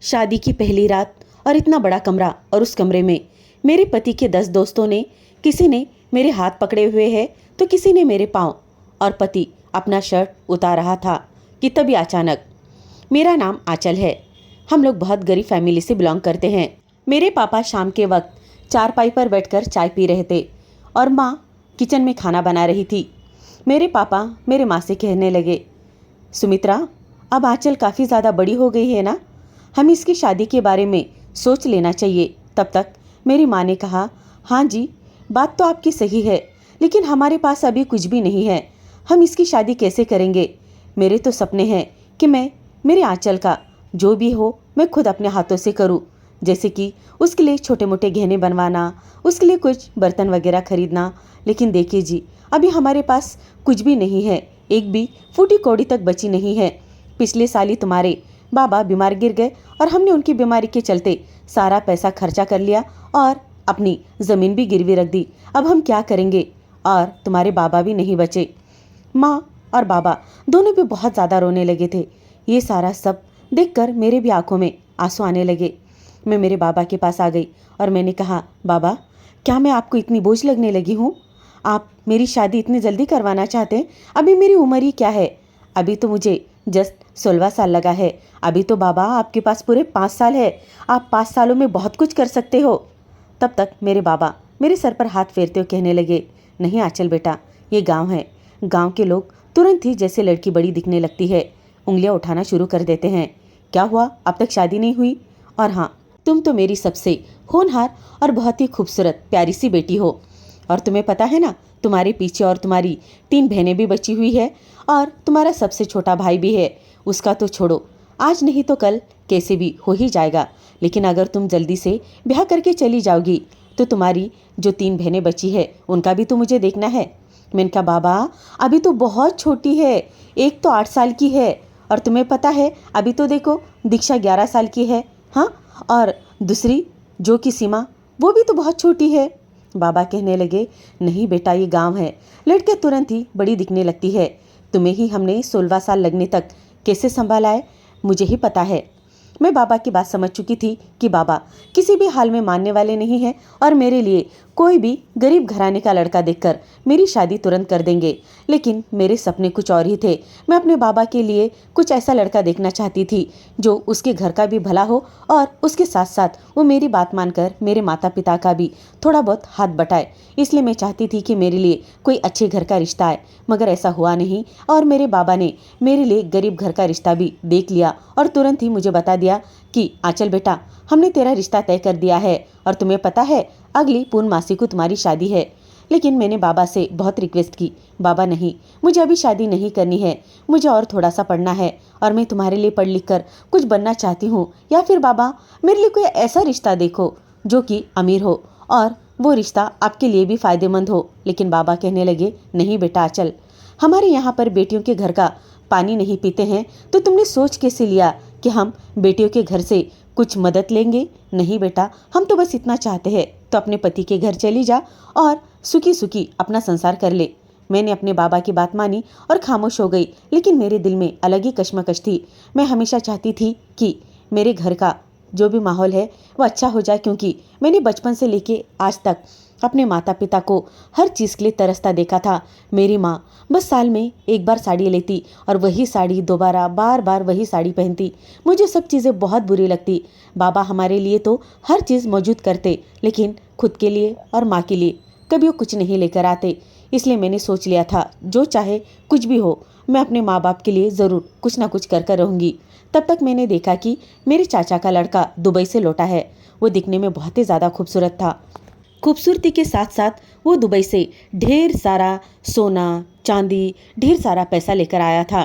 शादी की पहली रात और इतना बड़ा कमरा, और उस कमरे में मेरे पति के 10 दोस्तों ने, किसी ने मेरे हाथ पकड़े हुए है तो किसी ने मेरे पाँव, और पति अपना शर्ट उतार रहा था कि तभी अचानक। मेरा नाम आंचल है। हम लोग बहुत गरीब फैमिली से बिलोंग करते हैं। मेरे पापा शाम के वक्त चारपाई पर बैठकर चाय पी रहे थे और माँ किचन में खाना बना रही थी। मेरे पापा मेरे माँ से कहने लगे, सुमित्रा, अब आंचल काफ़ी ज़्यादा बड़ी हो गई है ना, हम इसकी शादी के बारे में सोच लेना चाहिए। तब तक मेरी माँ ने कहा, हाँ जी, बात तो आपकी सही है, लेकिन हमारे पास अभी कुछ भी नहीं है, हम इसकी शादी कैसे करेंगे। मेरे तो सपने हैं कि मैं मेरे आंचल का जो भी हो मैं खुद अपने हाथों से करूं, जैसे कि उसके लिए छोटे मोटे गहने बनवाना, उसके लिए कुछ बर्तन वगैरह खरीदना। लेकिन देखिए जी, अभी हमारे पास कुछ भी नहीं है, एक भी फूटी कौड़ी तक बची नहीं है। पिछले साल ही तुम्हारे बाबा बीमार गिर गए और हमने उनकी बीमारी के चलते सारा पैसा खर्चा कर लिया और अपनी ज़मीन भी गिरवी रख दी। अब हम क्या करेंगे, और तुम्हारे बाबा भी नहीं बचे। माँ और बाबा दोनों भी बहुत ज़्यादा रोने लगे थे। ये सारा सब देखकर मेरे भी आंखों में आंसू आने लगे। मैं मेरे बाबा के पास आ गई और मैंने कहा, बाबा, क्या मैं आपको इतनी बोझ लगने लगी हूँ? आप मेरी शादी इतनी जल्दी करवाना चाहते हैं? अभी मेरी उम्र ही क्या है, अभी तो मुझे जस्ट 16 साल लगा है। अभी तो बाबा आपके पास पूरे 5 साल है, आप 5 सालों में बहुत कुछ कर सकते हो। तब तक मेरे बाबा मेरे सर पर हाथ फेरते हुए कहने लगे, नहीं आंचल बेटा, ये गांव है, गांव के लोग तुरंत ही जैसे लड़की बड़ी दिखने लगती है उंगलियां उठाना शुरू कर देते हैं। क्या हुआ, अब तक शादी नहीं हुई? और हाँ, तुम तो मेरी सबसे होनहार और बहुत ही खूबसूरत प्यारी सी बेटी हो, और तुम्हें पता है ना, तुम्हारे पीछे और तुम्हारी 3 बहनें भी बची हुई है और तुम्हारा सबसे छोटा भाई भी है। उसका तो छोड़ो, आज नहीं तो कल कैसे भी हो ही जाएगा, लेकिन अगर तुम जल्दी से ब्याह करके चली जाओगी तो तुम्हारी जो 3 बहनें बची है उनका भी तो मुझे देखना है। मैंने कहा, बाबा अभी तो बहुत छोटी है, एक तो 8 साल की है, और तुम्हें पता है अभी तो देखो दीक्षा 11 साल की है, हाँ, और दूसरी जो कि सीमा, वो भी तो बहुत छोटी है। बाबा कहने लगे, नहीं बेटा, ये गांव है, लड़कियां तुरंत ही बड़ी दिखने लगती है। तुम्हें ही हमने 16 साल लगने तक कैसे संभाला है मुझे ही पता है। मैं बाबा की बात समझ चुकी थी कि बाबा किसी भी हाल में मानने वाले नहीं हैं और मेरे लिए कोई भी गरीब घराने का लड़का देखकर मेरी शादी तुरंत कर देंगे। लेकिन मेरे सपने कुछ और ही थे। मैं अपने बाबा के लिए कुछ ऐसा लड़का देखना चाहती थी जो उसके घर का भी भला हो और उसके साथ साथ वो मेरी बात मानकर मेरे माता पिता का भी थोड़ा बहुत हाथ बटाए। इसलिए मैं चाहती थी कि मेरे लिए कोई अच्छे घर का रिश्ता आए, मगर ऐसा हुआ नहीं और मेरे बाबा ने मेरे लिए गरीब घर का रिश्ता भी देख लिया और तुरंत ही मुझे बता दिया कि आंचल बेटा, हमने तेरा रिश्ता तय कर दिया है और तुम्हें पता है अगली पूर्णमासी को तुम्हारी शादी है। लेकिन मैंने बाबा से बहुत रिक्वेस्ट की, बाबा नहीं, मुझे अभी शादी नहीं करनी है, मुझे और थोड़ा सा पढ़ना है और मैं तुम्हारे लिए पढ़ लिख कर कुछ बनना चाहती हूँ, या फिर बाबा मेरे लिए कोई ऐसा रिश्ता देखो जो कि अमीर हो और वो रिश्ता आपके लिए भी फायदेमंद हो। लेकिन बाबा कहने लगे, नहीं बेटा आंचल, हमारे यहाँ पर बेटियों के घर का पानी नहीं पीते हैं, तो तुमने सोच कैसे लिया कि हम बेटियों के घर से कुछ मदद लेंगे? नहीं बेटा, हम तो बस इतना चाहते हैं तो अपने पति के घर चली जा और सुखी सुखी अपना संसार कर ले। मैंने अपने बाबा की बात मानी और खामोश हो गई, लेकिन मेरे दिल में अलग ही कश्मकश थी। मैं हमेशा चाहती थी कि मेरे घर का जो भी माहौल है वो अच्छा हो जाए, क्योंकि मैंने बचपन से लेके आज तक अपने माता पिता को हर चीज़ के लिए तरसता देखा था। मेरी माँ बस साल में एक बार साड़ी लेती और वही साड़ी दोबारा बार बार वही साड़ी पहनती। मुझे सब चीज़ें बहुत बुरी लगती। बाबा हमारे लिए तो हर चीज़ मौजूद करते, लेकिन खुद के लिए और माँ के लिए कभी वो कुछ नहीं लेकर आते। इसलिए मैंने सोच लिया था, जो चाहे कुछ भी हो, मैं अपने माँ बाप के लिए ज़रूर कुछ ना कुछ कर कर रहूँगी। तब तक मैंने देखा कि मेरे चाचा का लड़का दुबई से लौटा है। वो दिखने में बहुत ही ज़्यादा खूबसूरत था। खूबसूरती के साथ साथ वो दुबई से ढेर सारा सोना चांदी, ढेर सारा पैसा लेकर आया था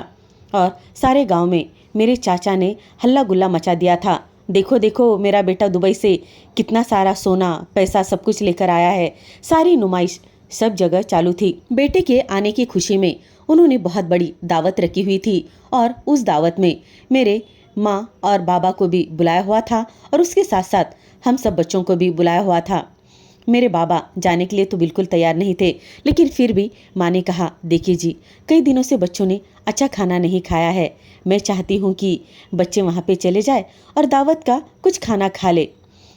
और सारे गांव में मेरे चाचा ने हल्ला गुल्ला मचा दिया था। देखो देखो, मेरा बेटा दुबई से कितना सारा सोना पैसा सब कुछ लेकर आया है। सारी नुमाइश सब जगह चालू थी। बेटे के आने की खुशी में उन्होंने बहुत बड़ी दावत रखी हुई थी और उस दावत में मेरे माँ और बाबा को भी बुलाया हुआ था और उसके साथ साथ हम सब बच्चों को भी बुलाया हुआ था। मेरे बाबा जाने के लिए तो बिल्कुल तैयार नहीं थे, लेकिन फिर भी माँ ने कहा, देखिए जी, कई दिनों से बच्चों ने अच्छा खाना नहीं खाया है। मैं चाहती हूँ कि बच्चे वहाँ पे चले जाए और दावत का कुछ खाना खा ले।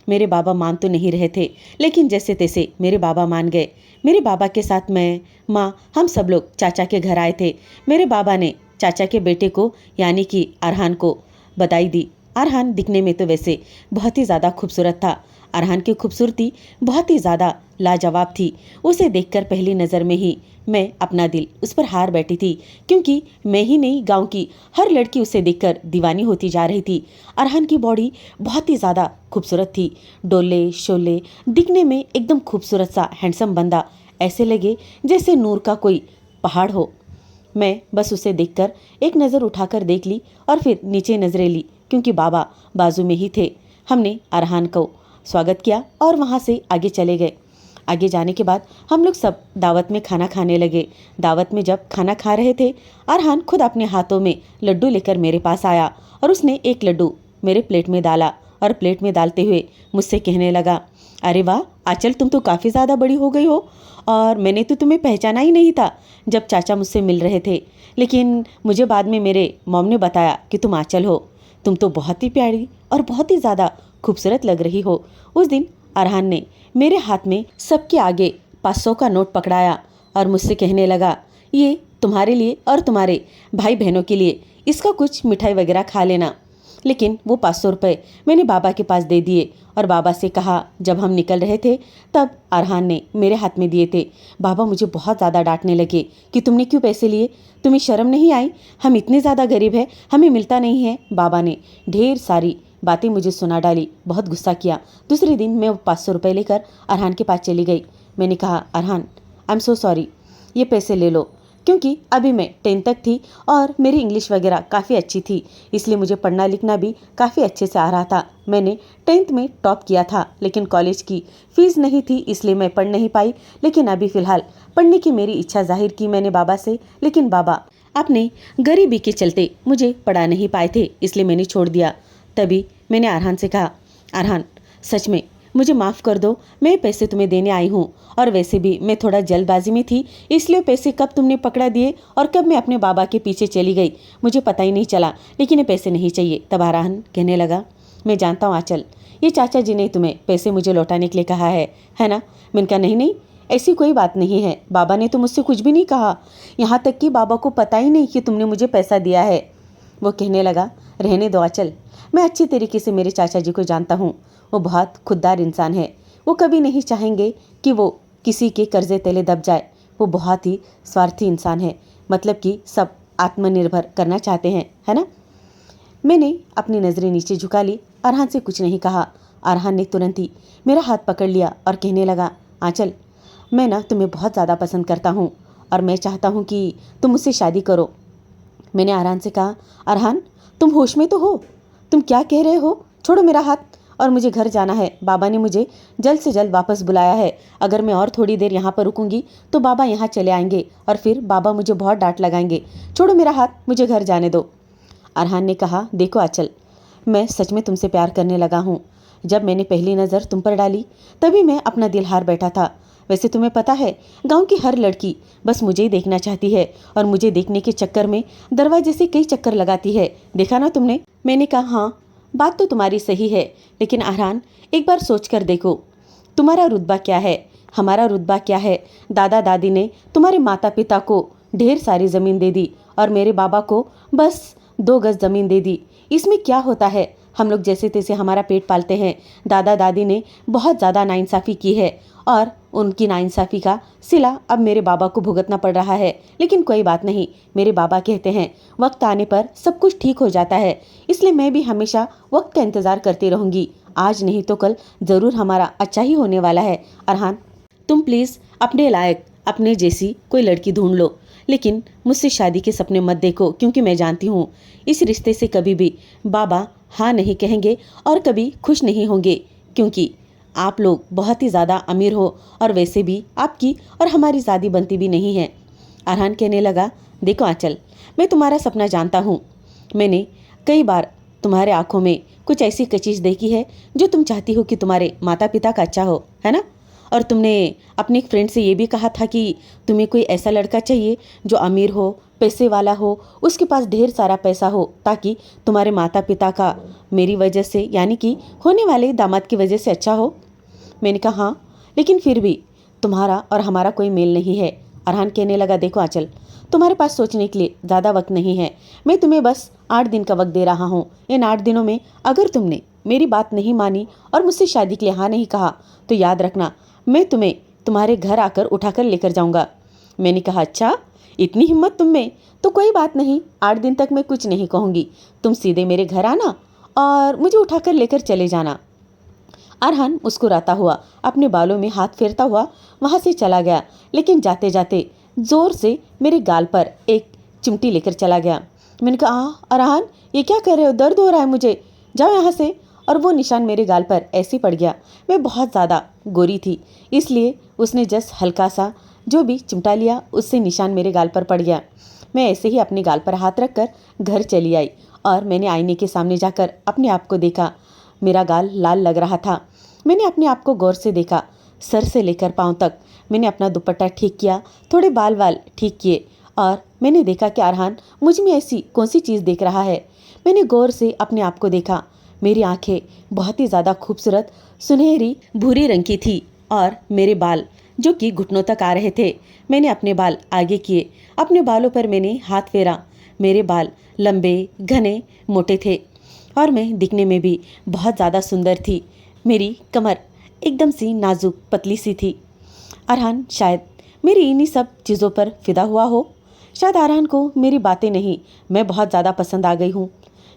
मेरे बाबा मान तो नहीं रहे थे, लेकिन जैसे तैसे मेरे बाबा मान गए। मेरे बाबा के साथ मैं, माँ, हम सब लोग चाचा के घर आए थे। मेरे बाबा ने चाचा के बेटे को यानी कि अरहान को बधाई दी। अरहान दिखने में तो वैसे बहुत ही ज़्यादा खूबसूरत था। अरहान की खूबसूरती बहुत ही ज़्यादा लाजवाब थी। उसे देखकर पहली नज़र में ही मैं अपना दिल उस पर हार बैठी थी, क्योंकि मैं ही नहीं, गांव की हर लड़की उसे देखकर दीवानी होती जा रही थी। अरहान की बॉडी बहुत ही ज़्यादा खूबसूरत थी, डोले शोले, दिखने में एकदम खूबसूरत सा हैंडसम बंदा, ऐसे लगे जैसे नूर का कोई पहाड़ हो। मैं बस उसे देखकर एक नज़र उठाकर देख ली और फिर नीचे नजरें ली, क्योंकि बाबा बाजू में ही थे। हमने अरहान को स्वागत किया और वहाँ से आगे चले गए। आगे जाने के बाद हम लोग सब दावत में खाना खाने लगे। दावत में जब खाना खा रहे थे, अरहान खुद अपने हाथों में लड्डू लेकर मेरे पास आया और उसने एक लड्डू मेरे प्लेट में डाला और प्लेट में डालते हुए मुझसे कहने लगा, अरे वाह आंचल, तुम तो काफ़ी ज़्यादा बड़ी हो गई हो और मैंने तो तुम्हें पहचाना ही नहीं था जब चाचा मुझसे मिल रहे थे। लेकिन मुझे बाद में मेरे मॉम ने बताया कि तुम आंचल हो। तुम तो बहुत ही प्यारी और बहुत ही ज़्यादा खूबसूरत लग रही हो। उस दिन अरहान ने मेरे हाथ में सबके आगे 500 का नोट पकड़ाया और मुझसे कहने लगा, ये तुम्हारे लिए और तुम्हारे भाई बहनों के लिए, इसका कुछ मिठाई वगैरह खा लेना। लेकिन वो 500 रुपये मैंने बाबा के पास दे दिए और बाबा से कहा, जब हम निकल रहे थे तब अरहान ने मेरे हाथ में दिए थे। बाबा मुझे बहुत ज़्यादा डांटने लगे कि तुमने क्यों पैसे लिए, तुम्हें शर्म नहीं आई, हम इतने ज़्यादा गरीब हैं, हमें मिलता नहीं है। बाबा ने ढेर सारी बातें मुझे सुना डाली, बहुत गुस्सा किया। दूसरे दिन मैं 500 रुपये लेकर अरहान के पास चली गई। मैंने कहा, Arhan I am so sorry, ये पैसे ले लो, क्योंकि अभी मैं 10th तक थी और मेरी इंग्लिश वगैरह काफ़ी अच्छी थी, इसलिए मुझे पढ़ना लिखना भी काफ़ी अच्छे से आ रहा था। मैंने 10th में टॉप किया था, लेकिन कॉलेज की फ़ीस नहीं थी, इसलिए मैं पढ़ नहीं पाई। लेकिन अभी फ़िलहाल पढ़ने की मेरी इच्छा जाहिर की मैंने बाबा से, लेकिन बाबा अपने गरीबी के चलते मुझे पढ़ा नहीं पाए थे, इसलिए मैंने छोड़ दिया। तभी मैंने अरहान से कहा, अरहान सच में मुझे माफ़ कर दो, मैं पैसे तुम्हें देने आई हूँ और वैसे भी मैं थोड़ा जल्दबाजी में थी, इसलिए पैसे कब तुमने पकड़ा दिए और कब मैं अपने बाबा के पीछे चली गई मुझे पता ही नहीं चला, लेकिन ये पैसे नहीं चाहिए। तब अरहान कहने लगा, मैं जानता हूँ आंचल, ये चाचा जी ने तुम्हें पैसे मुझे लौटाने के लिए कहा है ना। मैंने कहा, नहीं नहीं, ऐसी कोई बात नहीं है, बाबा ने तो मुझसे कुछ भी नहीं कहा, यहाँ तक कि बाबा को पता ही नहीं कि तुमने मुझे पैसा दिया है। वो कहने लगा, रहने दो आंचल, मैं अच्छी तरीके से मेरे चाचा जी को जानता हूँ, वो बहुत खुददार इंसान है, वो कभी नहीं चाहेंगे कि वो किसी के कर्जे तले दब जाए। वो बहुत ही स्वार्थी इंसान है, मतलब कि सब आत्मनिर्भर करना चाहते हैं, है ना। मैंने अपनी नज़रें नीचे झुका ली, अरहान से कुछ नहीं कहा। अरहान ने तुरंत ही मेरा हाथ पकड़ लिया और कहने लगा, आंचल मैं ना तुम्हें बहुत ज़्यादा पसंद करता हूँ और मैं चाहता हूँ कि तुम मुझसे शादी करो। मैंने अरहान से कहा, अरहान तुम होश में तो हो, तुम क्या कह रहे हो, छोड़ो मेरा हाथ और मुझे घर जाना है। बाबा ने मुझे जल्द से जल्द वापस बुलाया है, अगर मैं और थोड़ी देर यहाँ पर रुकूंगी तो बाबा यहाँ चले आएंगे और फिर बाबा मुझे बहुत डांट लगाएंगे, छोड़ो मेरा हाथ, मुझे घर जाने दो। अरहान ने कहा, देखो आंचल, मैं सच में तुमसे प्यार करने लगा हूँ। जब मैंने पहली नज़र तुम पर डाली तभी मैं अपना दिल हार बैठा था। वैसे तुम्हें पता है, गांव की हर लड़की बस मुझे ही देखना चाहती है और मुझे देखने के चक्कर में दरवाजे से कई चक्कर लगाती है, देखा ना तुमने। मैंने कहा, हाँ बात तो तुम्हारी सही है, लेकिन अरहान एक बार सोच कर देखो, तुम्हारा रुतबा क्या है, हमारा रुतबा क्या है। दादा दादी ने तुम्हारे माता पिता को ढेर सारी ज़मीन दे दी और मेरे बाबा को बस 2 गज ज़मीन दे दी, इसमें क्या होता है, हम लोग जैसे तैसे हमारा पेट पालते हैं। दादा दादी ने बहुत ज़्यादा नाइंसाफ़ी की है और उनकी नाइंसाफ़ी का सिला अब मेरे बाबा को भुगतना पड़ रहा है, लेकिन कोई बात नहीं, मेरे बाबा कहते हैं वक्त आने पर सब कुछ ठीक हो जाता है, इसलिए मैं भी हमेशा वक्त का इंतज़ार करती रहूँगी, आज नहीं तो कल ज़रूर हमारा अच्छा ही होने वाला है। अरहान तुम प्लीज़ अपने लायक अपने जैसी कोई लड़की ढूंढ लो, लेकिन मुझसे शादी के सपने मत देखो, क्योंकि मैं जानती हूँ इस रिश्ते से कभी भी बाबा हाँ नहीं कहेंगे और कभी खुश नहीं होंगे, क्योंकि आप लोग बहुत ही ज़्यादा अमीर हो और वैसे भी आपकी और हमारी शादी बनती भी नहीं है। अरहान कहने लगा, देखो आंचल, मैं तुम्हारा सपना जानता हूँ, मैंने कई बार तुम्हारे आंखों में कुछ ऐसी कचीज देखी है जो तुम चाहती हो कि तुम्हारे माता पिता का अच्छा हो, है ना। और तुमने अपनी एक फ्रेंड से ये भी कहा था कि तुम्हें कोई ऐसा लड़का चाहिए जो अमीर हो, पैसे वाला हो, उसके पास ढेर सारा पैसा हो, ताकि तुम्हारे माता पिता का मेरी वजह से यानी कि होने वाले दामाद की वजह से अच्छा हो। मैंने कहा हाँ, लेकिन फिर भी तुम्हारा और हमारा कोई मेल नहीं है। अरहान कहने लगा, देखो आंचल, तुम्हारे पास सोचने के लिए ज़्यादा वक्त नहीं है। मैं तुम्हें बस 8 दिन का वक्त दे रहा हूँ। इन 8 दिनों में अगर तुमने मेरी बात नहीं मानी और मुझसे शादी के लिए हाँ नहीं कहा तो याद रखना, मैं तुम्हें तुम्हारे घर आकर उठाकर लेकर जाऊँगा। मैंने कहा अच्छा, इतनी हिम्मत तुम में, तो कोई बात नहीं, 8 दिन तक मैं कुछ नहीं कहूँगी। तुम सीधे मेरे घर आना और मुझे उठाकर लेकर चले जाना। अरहान मुस्कुराता हुआ अपने बालों में हाथ फेरता हुआ वहां से चला गया, लेकिन जाते जाते जोर से मेरे गाल पर एक चिमटी लेकर चला गया। मैंने कहा अरहान, ये क्या कर रहे हो, दर्द हो रहा है मुझे, जाओ यहाँ से। और वो निशान मेरे गाल पर ऐसे पड़ गया। मैं बहुत ज़्यादा गोरी थी, इसलिए उसने जस्ट हल्का सा जो भी चिमटा लिया, उससे निशान मेरे गाल पर पड़ गया। मैं ऐसे ही अपने गाल पर हाथ रखकर घर चली आई और मैंने आईने के सामने जाकर अपने आप को देखा। मेरा गाल लाल लग रहा था। मैंने अपने आप को गौर से देखा, सर से लेकर पांव तक। मैंने अपना दुपट्टा ठीक किया, थोड़े बाल ठीक किए और मैंने देखा कि अरहान मुझ में ऐसी कौन सी चीज़ देख रहा है। मैंने गौर से अपने आप को देखा। मेरी आंखें बहुत ही ज़्यादा खूबसूरत सुनहरी भूरी रंग की थी और मेरे बाल जो कि घुटनों तक आ रहे थे। मैंने अपने बाल आगे किए, अपने बालों पर मैंने हाथ फेरा। मेरे बाल लंबे, घने, मोटे थे और मैं दिखने में भी बहुत ज़्यादा सुंदर थी। मेरी कमर एकदम सी नाजुक पतली सी थी। अरहान शायद मेरी इन्हीं सब चीज़ों पर फिदा हुआ हो। शायद अरहान को मेरी बातें नहीं, मैं बहुत ज़्यादा पसंद आ गई हूँ।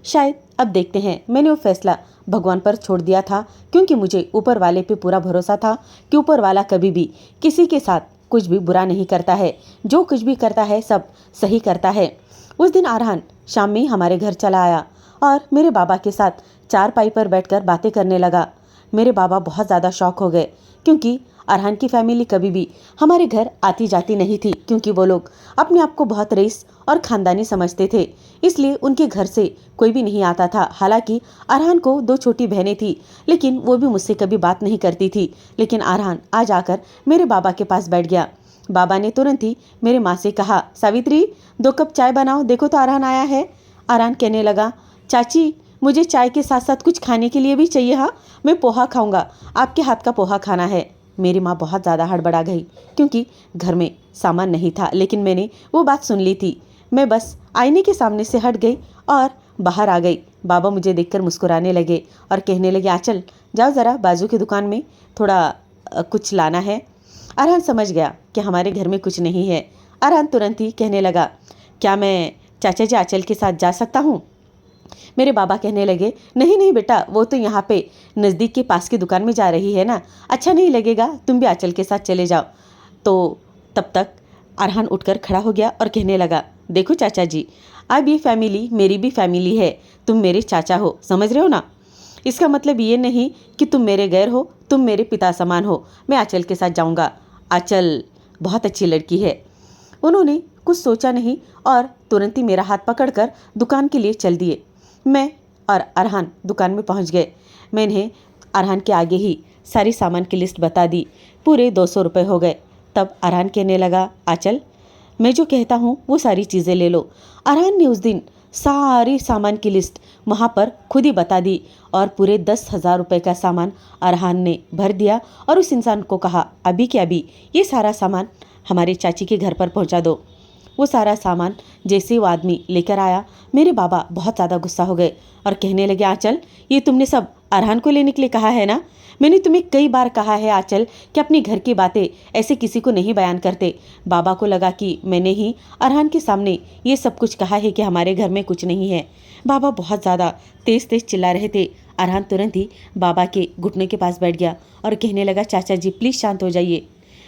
शायद अब देखते हैं, मैंने वो फैसला भगवान पर छोड़ दिया था, क्योंकि मुझे ऊपर वाले पे पूरा भरोसा था कि ऊपर वाला कभी भी किसी के साथ कुछ भी बुरा नहीं करता है। जो कुछ भी करता है सब सही करता है। उस दिन अरहान शाम में हमारे घर चला आया और मेरे बाबा के साथ चारपाई पर बैठकर बातें करने लगा। मेरे बाबा बहुत ज़्यादा शॉक हो गए, क्योंकि अरहान की फैमिली कभी भी हमारे घर आती जाती नहीं थी, क्योंकि वो लोग अपने आप को बहुत रईस और ख़ानदानी समझते थे, इसलिए उनके घर से कोई भी नहीं आता था। हालांकि अरहान को 2 छोटी बहनें थी, लेकिन वो भी मुझसे कभी बात नहीं करती थी। लेकिन अरहान आज आकर मेरे बाबा के पास बैठ गया। बाबा ने तुरंत ही मेरे माँ से कहा, सावित्री 2 कप चाय बनाओ, देखो तो अरहान आया है। अरहान कहने लगा, चाची मुझे चाय के साथ साथ कुछ खाने के लिए भी चाहिए। हाँ, मैं पोहा खाऊंगा, आपके हाथ का पोहा खाना है। मेरी माँ बहुत ज़्यादा हड़बड़ा गई, क्योंकि घर में सामान नहीं था, लेकिन मैंने वो बात सुन ली थी। मैं बस आईने के सामने से हट गई और बाहर आ गई। बाबा मुझे देखकर मुस्कुराने लगे और कहने लगे, आंचल जाओ ज़रा बाजू की दुकान में थोड़ा कुछ लाना है। अरहान समझ गया कि हमारे घर में कुछ नहीं है। अरहान तुरंत ही कहने लगा, क्या मैं चाचा जी आंचल के साथ जा सकता हूँ? मेरे बाबा कहने लगे, नहीं नहीं बेटा, वो तो यहाँ पे नज़दीक के पास की दुकान में जा रही है ना, अच्छा नहीं लगेगा, तुम भी आंचल के साथ चले जाओ। तो तब तक अरहान उठकर खड़ा हो गया और कहने लगा, देखो चाचा जी, अब ये फैमिली मेरी भी फैमिली है, तुम मेरे चाचा हो, समझ रहे हो ना? इसका मतलब ये नहीं कि तुम मेरे गैर हो, तुम मेरे पिता समान हो। मैं आंचल के साथ जाऊँगा, आंचल बहुत अच्छी लड़की है। उन्होंने कुछ सोचा नहीं और तुरंत ही मेरा हाथ पकड़कर दुकान के लिए चल दिए। मैं और अरहान दुकान में पहुंच गए। मैंने अरहान के आगे ही सारी सामान की लिस्ट बता दी। पूरे 200 रुपये हो गए। तब अरहान कहने लगा, आंचल मैं जो कहता हूँ वो सारी चीज़ें ले लो। अरहान ने उस दिन सारी सामान की लिस्ट वहाँ पर खुद ही बता दी और पूरे 10,000 रुपये का सामान अरहान ने भर दिया और उस इंसान को कहा, अभी के अभी ये सारा सामान हमारे चाची के घर पर पहुँचा दो। वो सारा सामान जैसे वो आदमी लेकर आया, मेरे बाबा बहुत ज़्यादा गुस्सा हो गए और कहने लगे, आंचल ये तुमने सब अरहान को लेने के लिए कहा है ना? मैंने तुम्हें कई बार कहा है आंचल कि अपनी घर की बातें ऐसे किसी को नहीं बयान करते। बाबा को लगा कि मैंने ही अरहान के सामने ये सब कुछ कहा है कि हमारे घर में कुछ नहीं है। बाबा बहुत ज़्यादा तेज़ तेज़ चिल्ला रहे थे। अरहान तुरंत ही बाबा के घुटने के पास बैठ गया और कहने लगा, चाचा जी प्लीज़ शांत हो जाइए,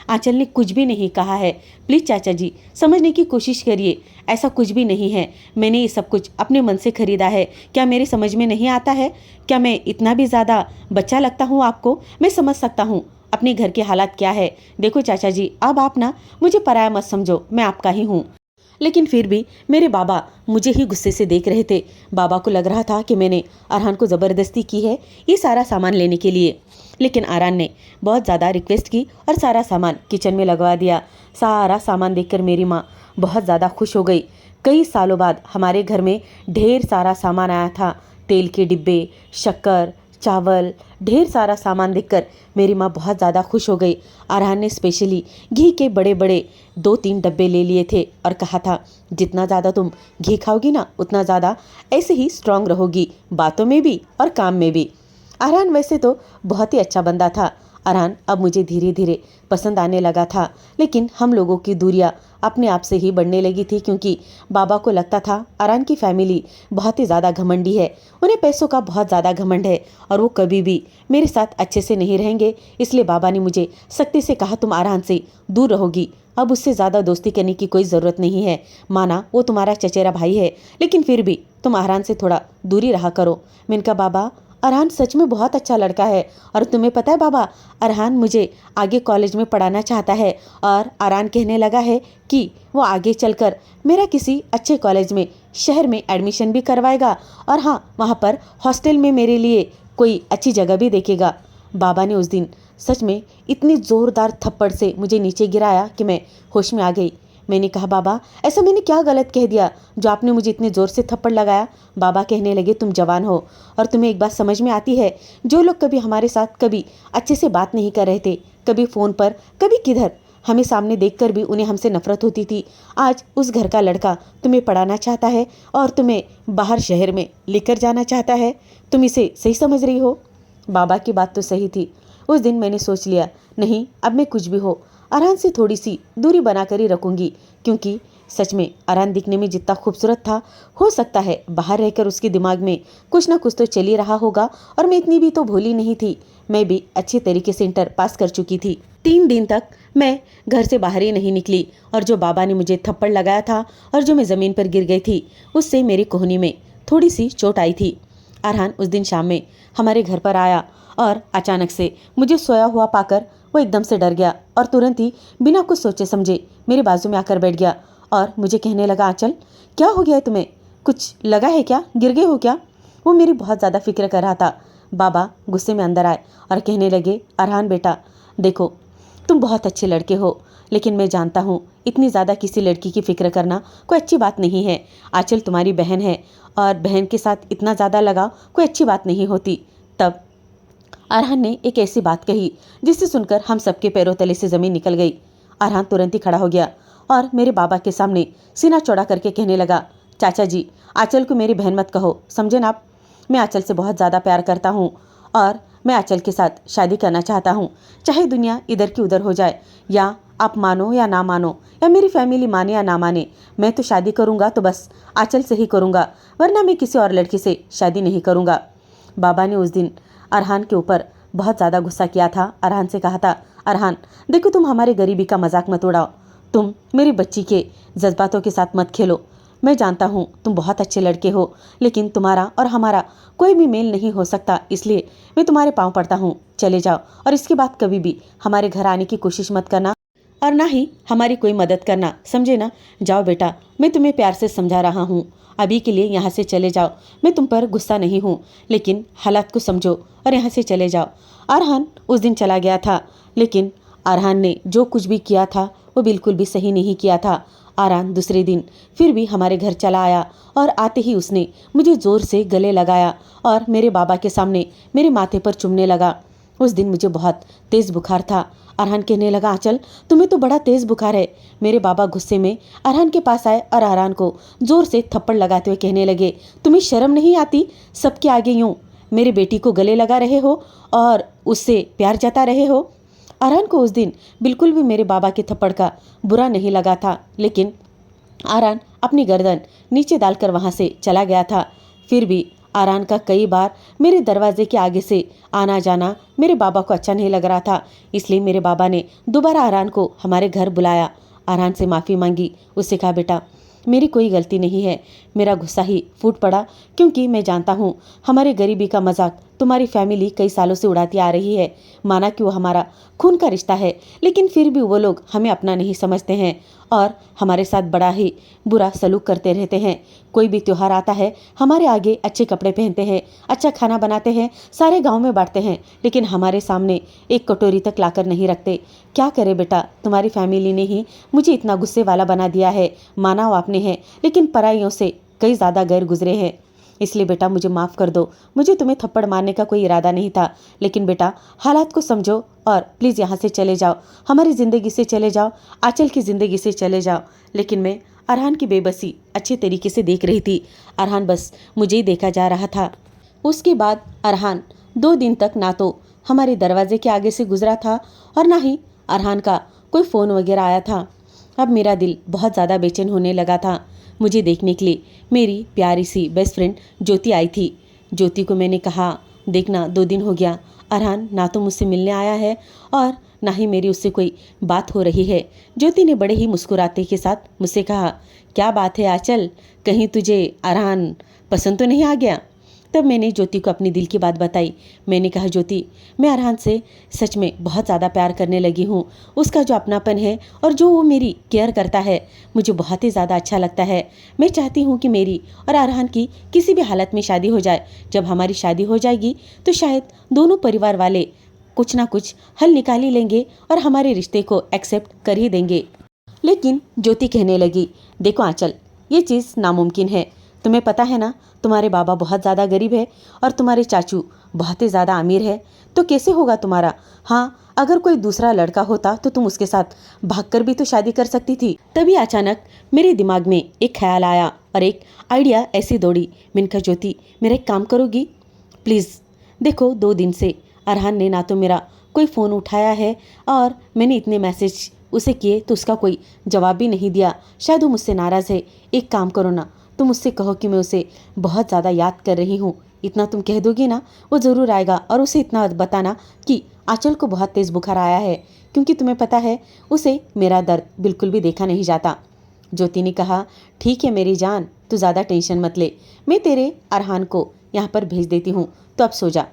आंचल ने कुछ भी नहीं कहा है, प्लीज़ चाचा जी समझने की कोशिश करिए, ऐसा कुछ भी नहीं है। मैंने ये सब कुछ अपने मन से खरीदा है। क्या मेरे समझ में नहीं आता है? क्या मैं इतना भी ज़्यादा बच्चा लगता हूँ आपको? मैं समझ सकता हूँ अपने घर के हालात क्या है। देखो चाचा जी, अब आप ना मुझे पराया मत समझो, मैं आपका ही हूँ। लेकिन फिर भी मेरे बाबा मुझे ही गुस्से से देख रहे थे। बाबा को लग रहा था कि मैंने अरहान को ज़बरदस्ती की है ये सारा सामान लेने के लिए। लेकिन अरहान ने बहुत ज़्यादा रिक्वेस्ट की और सारा सामान किचन में लगवा दिया। सारा सामान देखकर मेरी माँ बहुत ज़्यादा खुश हो गई। कई सालों बाद हमारे घर में ढेर सारा सामान आया था। तेल के डिब्बे, शक्कर, चावल, ढेर सारा सामान देखकर मेरी माँ बहुत ज़्यादा खुश हो गई। अरहान ने स्पेशली घी के बड़े बड़े 2-3 डब्बे ले लिए थे और कहा था जितना ज़्यादा तुम घी खाओगी ना उतना ज़्यादा ऐसे ही स्ट्रांग रहोगी, बातों में भी और काम में भी। अरहान वैसे तो बहुत ही अच्छा बंदा था। अरहान अब मुझे धीरे धीरे पसंद आने लगा था, लेकिन हम लोगों की दूरियां अपने आप से ही बढ़ने लगी थी, क्योंकि बाबा को लगता था अरहान की फैमिली बहुत ही ज़्यादा घमंडी है, उन्हें पैसों का बहुत ज़्यादा घमंड है और वो कभी भी मेरे साथ अच्छे से नहीं रहेंगे। इसलिए बाबा ने मुझे सख्ती से कहा तुम अरहान से दूर रहोगी, अब उससे ज़्यादा दोस्ती करने की कोई ज़रूरत नहीं है। माना वो तुम्हारा चचेरा भाई है, लेकिन फिर भी तुम अरहान से थोड़ा दूरी रहा करो। मैंने कहा बाबा अरहान सच में बहुत अच्छा लड़का है, और तुम्हें पता है बाबा अरहान मुझे आगे कॉलेज में पढ़ाना चाहता है, और अरहान कहने लगा है कि वो आगे चलकर मेरा किसी अच्छे कॉलेज में शहर में एडमिशन भी करवाएगा, और हाँ वहाँ पर हॉस्टल में मेरे लिए कोई अच्छी जगह भी देखेगा। बाबा ने उस दिन सच में इतनी ज़ोरदार थप्पड़ से मुझे नीचे गिराया कि मैं होश में आ गई। मैंने कहा बाबा ऐसा मैंने क्या गलत कह दिया जो आपने मुझे इतने ज़ोर से थप्पड़ लगाया। बाबा कहने लगे तुम जवान हो और तुम्हें एक बात समझ में आती है, जो लोग कभी हमारे साथ कभी अच्छे से बात नहीं कर रहे थे, कभी फ़ोन पर कभी किधर, हमें सामने देखकर भी उन्हें हमसे नफरत होती थी, आज उस घर का लड़का तुम्हें पढ़ाना चाहता है और तुम्हें बाहर शहर में लेकर जाना चाहता है। तुम इसे सही समझ रही हो? बाबा की बात तो सही थी। उस दिन मैंने सोच लिया नहीं, अब मैं कुछ भी हो अरहान से थोड़ी सी दूरी बनाकर ही रखूंगी, क्योंकि सच में अरहान दिखने में जितना खूबसूरत था, हो सकता है बाहर रहकर उसके दिमाग में कुछ ना कुछ तो चल ही रहा होगा, और मैं इतनी भी तो भोली नहीं थी। मैं भी अच्छी तरीके से इंटर पास कर चुकी थी। 3 दिन तक मैं घर से बाहर ही नहीं निकली, और जो बाबा ने मुझे थप्पड़ लगाया था और जो मैं ज़मीन पर गिर गई थी, उससे मेरी कोहनी में थोड़ी सी चोट आई थी। अरहान उस दिन शाम में हमारे घर पर आया और अचानक से मुझे सोया हुआ पाकर वो एकदम से डर गया और तुरंत ही बिना कुछ सोचे समझे मेरे बाजू में आकर बैठ गया और मुझे कहने लगा आंचल क्या हो गया है तुम्हें, कुछ लगा है क्या, गिर गए हो क्या? वो मेरी बहुत ज़्यादा फिक्र कर रहा था। बाबा गुस्से में अंदर आए और कहने लगे अरहान बेटा देखो तुम बहुत अच्छे लड़के हो, लेकिन मैं जानता हूँ इतनी ज़्यादा किसी लड़की की फिक्र करना कोई अच्छी बात नहीं है। आंचल तुम्हारी बहन है और बहन के साथ इतना ज़्यादा लगाव कोई अच्छी बात नहीं होती। तब अरहान ने एक ऐसी बात कही जिसे सुनकर हम सबके पैरों तले से ज़मीन निकल गई। अरहान तुरंत ही खड़ा हो गया और मेरे बाबा के सामने सीना चौड़ा करके कहने लगा चाचा जी आंचल को मेरी बहन मत कहो, समझे ना आप, मैं आंचल से बहुत ज़्यादा प्यार करता हूँ और मैं आंचल के साथ शादी करना चाहता हूँ, चाहे दुनिया इधर की उधर हो जाए, या आप मानो या ना मानो, या मेरी फैमिली माने या ना माने, मैं तो शादी करूँगा तो बस आंचल से ही करूँगा, वरना मैं किसी और लड़की से शादी नहीं करूँगा। बाबा ने उस दिन अरहान के ऊपर बहुत ज़्यादा गुस्सा किया था। अरहान से कहा था अरहान देखो तुम हमारे गरीबी का मजाक मत उड़ाओ, तुम मेरी बच्ची के जज्बातों के साथ मत खेलो। मैं जानता हूँ तुम बहुत अच्छे लड़के हो, लेकिन तुम्हारा और हमारा कोई भी मेल नहीं हो सकता, इसलिए मैं तुम्हारे पाँव पड़ता हूँ, चले जाओ और इसके बाद कभी भी हमारे घर आने की कोशिश मत करना और ना ही हमारी कोई मदद करना, समझे ना? जाओ बेटा, मैं तुम्हें प्यार से समझा रहा हूँ, अभी के लिए यहाँ से चले जाओ। मैं तुम पर गुस्सा नहीं हूँ, लेकिन हालात को समझो और यहाँ से चले जाओ। अरहान उस दिन चला गया था, लेकिन अरहान ने जो कुछ भी किया था वो बिल्कुल भी सही नहीं किया था। अरहान दूसरे दिन फिर भी हमारे घर चला आया और आते ही उसने मुझे ज़ोर से गले लगाया और मेरे बाबा के सामने मेरे माथे पर चूमने लगा। उस दिन मुझे बहुत तेज़ बुखार था। अरहान कहने लगा आंचल तुम्हें तो बड़ा तेज़ बुखार है। मेरे बाबा गुस्से में अरहान के पास आए और अरहान को ज़ोर से थप्पड़ लगाते हुए कहने लगे तुम्हें शर्म नहीं आती, सबके आगे यूं मेरे बेटी को गले लगा रहे हो और उससे प्यार जता रहे हो। अरहान को उस दिन बिल्कुल भी मेरे बाबा के थप्पड़ का बुरा नहीं लगा था, लेकिन अरहान अपनी गर्दन नीचे डालकर वहाँ से चला गया था। फिर भी अरहान का कई बार मेरे दरवाजे के आगे से आना जाना मेरे बाबा को अच्छा नहीं लग रहा था, इसलिए मेरे बाबा ने दोबारा अरहान को हमारे घर बुलाया। अरहान से माफ़ी मांगी, उससे कहा बेटा मेरी कोई गलती नहीं है, मेरा गुस्सा ही फूट पड़ा, क्योंकि मैं जानता हूँ हमारे गरीबी का मजाक तुम्हारी फैमिली कई सालों से उड़ाती आ रही है। माना कि वो हमारा खून का रिश्ता है, लेकिन फिर भी वो लोग हमें अपना नहीं समझते हैं और हमारे साथ बड़ा ही बुरा सलूक करते रहते हैं। कोई भी त्योहार आता है, हमारे आगे अच्छे कपड़े पहनते हैं, अच्छा खाना बनाते हैं, सारे गांव में बांटते हैं, लेकिन हमारे सामने एक कटोरी तक लाकर नहीं रखते। क्या करे बेटा, तुम्हारी फैमिली ने ही मुझे इतना गुस्से वाला बना दिया है। माना वो आपने है, लेकिन पराइयों से कई ज़्यादा गैर गुजरे हैं। इसलिए बेटा मुझे माफ़ कर दो। मुझे तुम्हें थप्पड़ मारने का कोई इरादा नहीं था, लेकिन बेटा हालात को समझो और प्लीज़ यहाँ से चले जाओ, हमारी ज़िंदगी से चले जाओ, आंचल की ज़िंदगी से चले जाओ। लेकिन मैं अरहान की बेबसी अच्छे तरीके से देख रही थी। अरहान बस मुझे ही देखा जा रहा था। उसके बाद अरहान 2 दिन तक ना तो हमारे दरवाजे के आगे से गुजरा था और ना ही अरहान का कोई फ़ोन वगैरह आया था। अब मेरा दिल बहुत ज़्यादा बेचैन होने लगा था। मुझे देखने के लिए मेरी प्यारी सी बेस्ट फ्रेंड ज्योति आई थी। ज्योति को मैंने कहा, देखना 2 दिन हो गया अरहान ना तो मुझसे मिलने आया है और ना ही मेरी उससे कोई बात हो रही है। ज्योति ने बड़े ही मुस्कुराते के साथ मुझसे कहा, क्या बात है आंचल, कहीं तुझे अरहान पसंद तो नहीं आ गया? तब मैंने ज्योति को अपनी दिल की बात बताई। मैंने कहा, ज्योति मैं अरहान से सच में बहुत ज़्यादा प्यार करने लगी हूँ। उसका जो अपनापन है और जो वो मेरी केयर करता है, मुझे बहुत ही ज़्यादा अच्छा लगता है। मैं चाहती हूँ कि मेरी और अरहान की किसी भी हालत में शादी हो जाए। जब हमारी शादी हो जाएगी तो शायद दोनों परिवार वाले कुछ ना कुछ हल निकाल ही लेंगे और हमारे रिश्ते को एक्सेप्ट कर ही देंगे। लेकिन ज्योति कहने लगी, देखो आंचल, ये चीज़ नामुमकिन है। तुम्हें पता है ना, तुम्हारे बाबा बहुत ज़्यादा गरीब है और तुम्हारे चाचू बहुत ही ज़्यादा अमीर है, तो कैसे होगा तुम्हारा? हाँ, अगर कोई दूसरा लड़का होता तो तुम उसके साथ भागकर भी तो शादी कर सकती थी। तभी अचानक मेरे दिमाग में एक ख्याल आया और एक आइडिया ऐसी दौड़ी। मैंने कहा, ज्योति मेरा एक काम करोगी प्लीज़? देखो 2 दिन से अरहान ने ना तो मेरा कोई फ़ोन उठाया है और मैंने इतने मैसेज उसे किए तो उसका कोई जवाब भी नहीं दिया। शायद वो मुझसे नाराज़ है। एक काम करो ना, तुम उससे कहो कि मैं उसे बहुत ज़्यादा याद कर रही हूँ। इतना तुम कह दोगी ना, वो ज़रूर आएगा। और उसे इतना बताना कि आंचल को बहुत तेज़ बुखार आया है, क्योंकि तुम्हें पता है उसे मेरा दर्द बिल्कुल भी देखा नहीं जाता। ज्योति ने कहा, ठीक है मेरी जान, तू ज़्यादा टेंशन मत ले, मैं तेरे अरहान को यहाँ पर भेज देती हूँ, तो अब सो जा।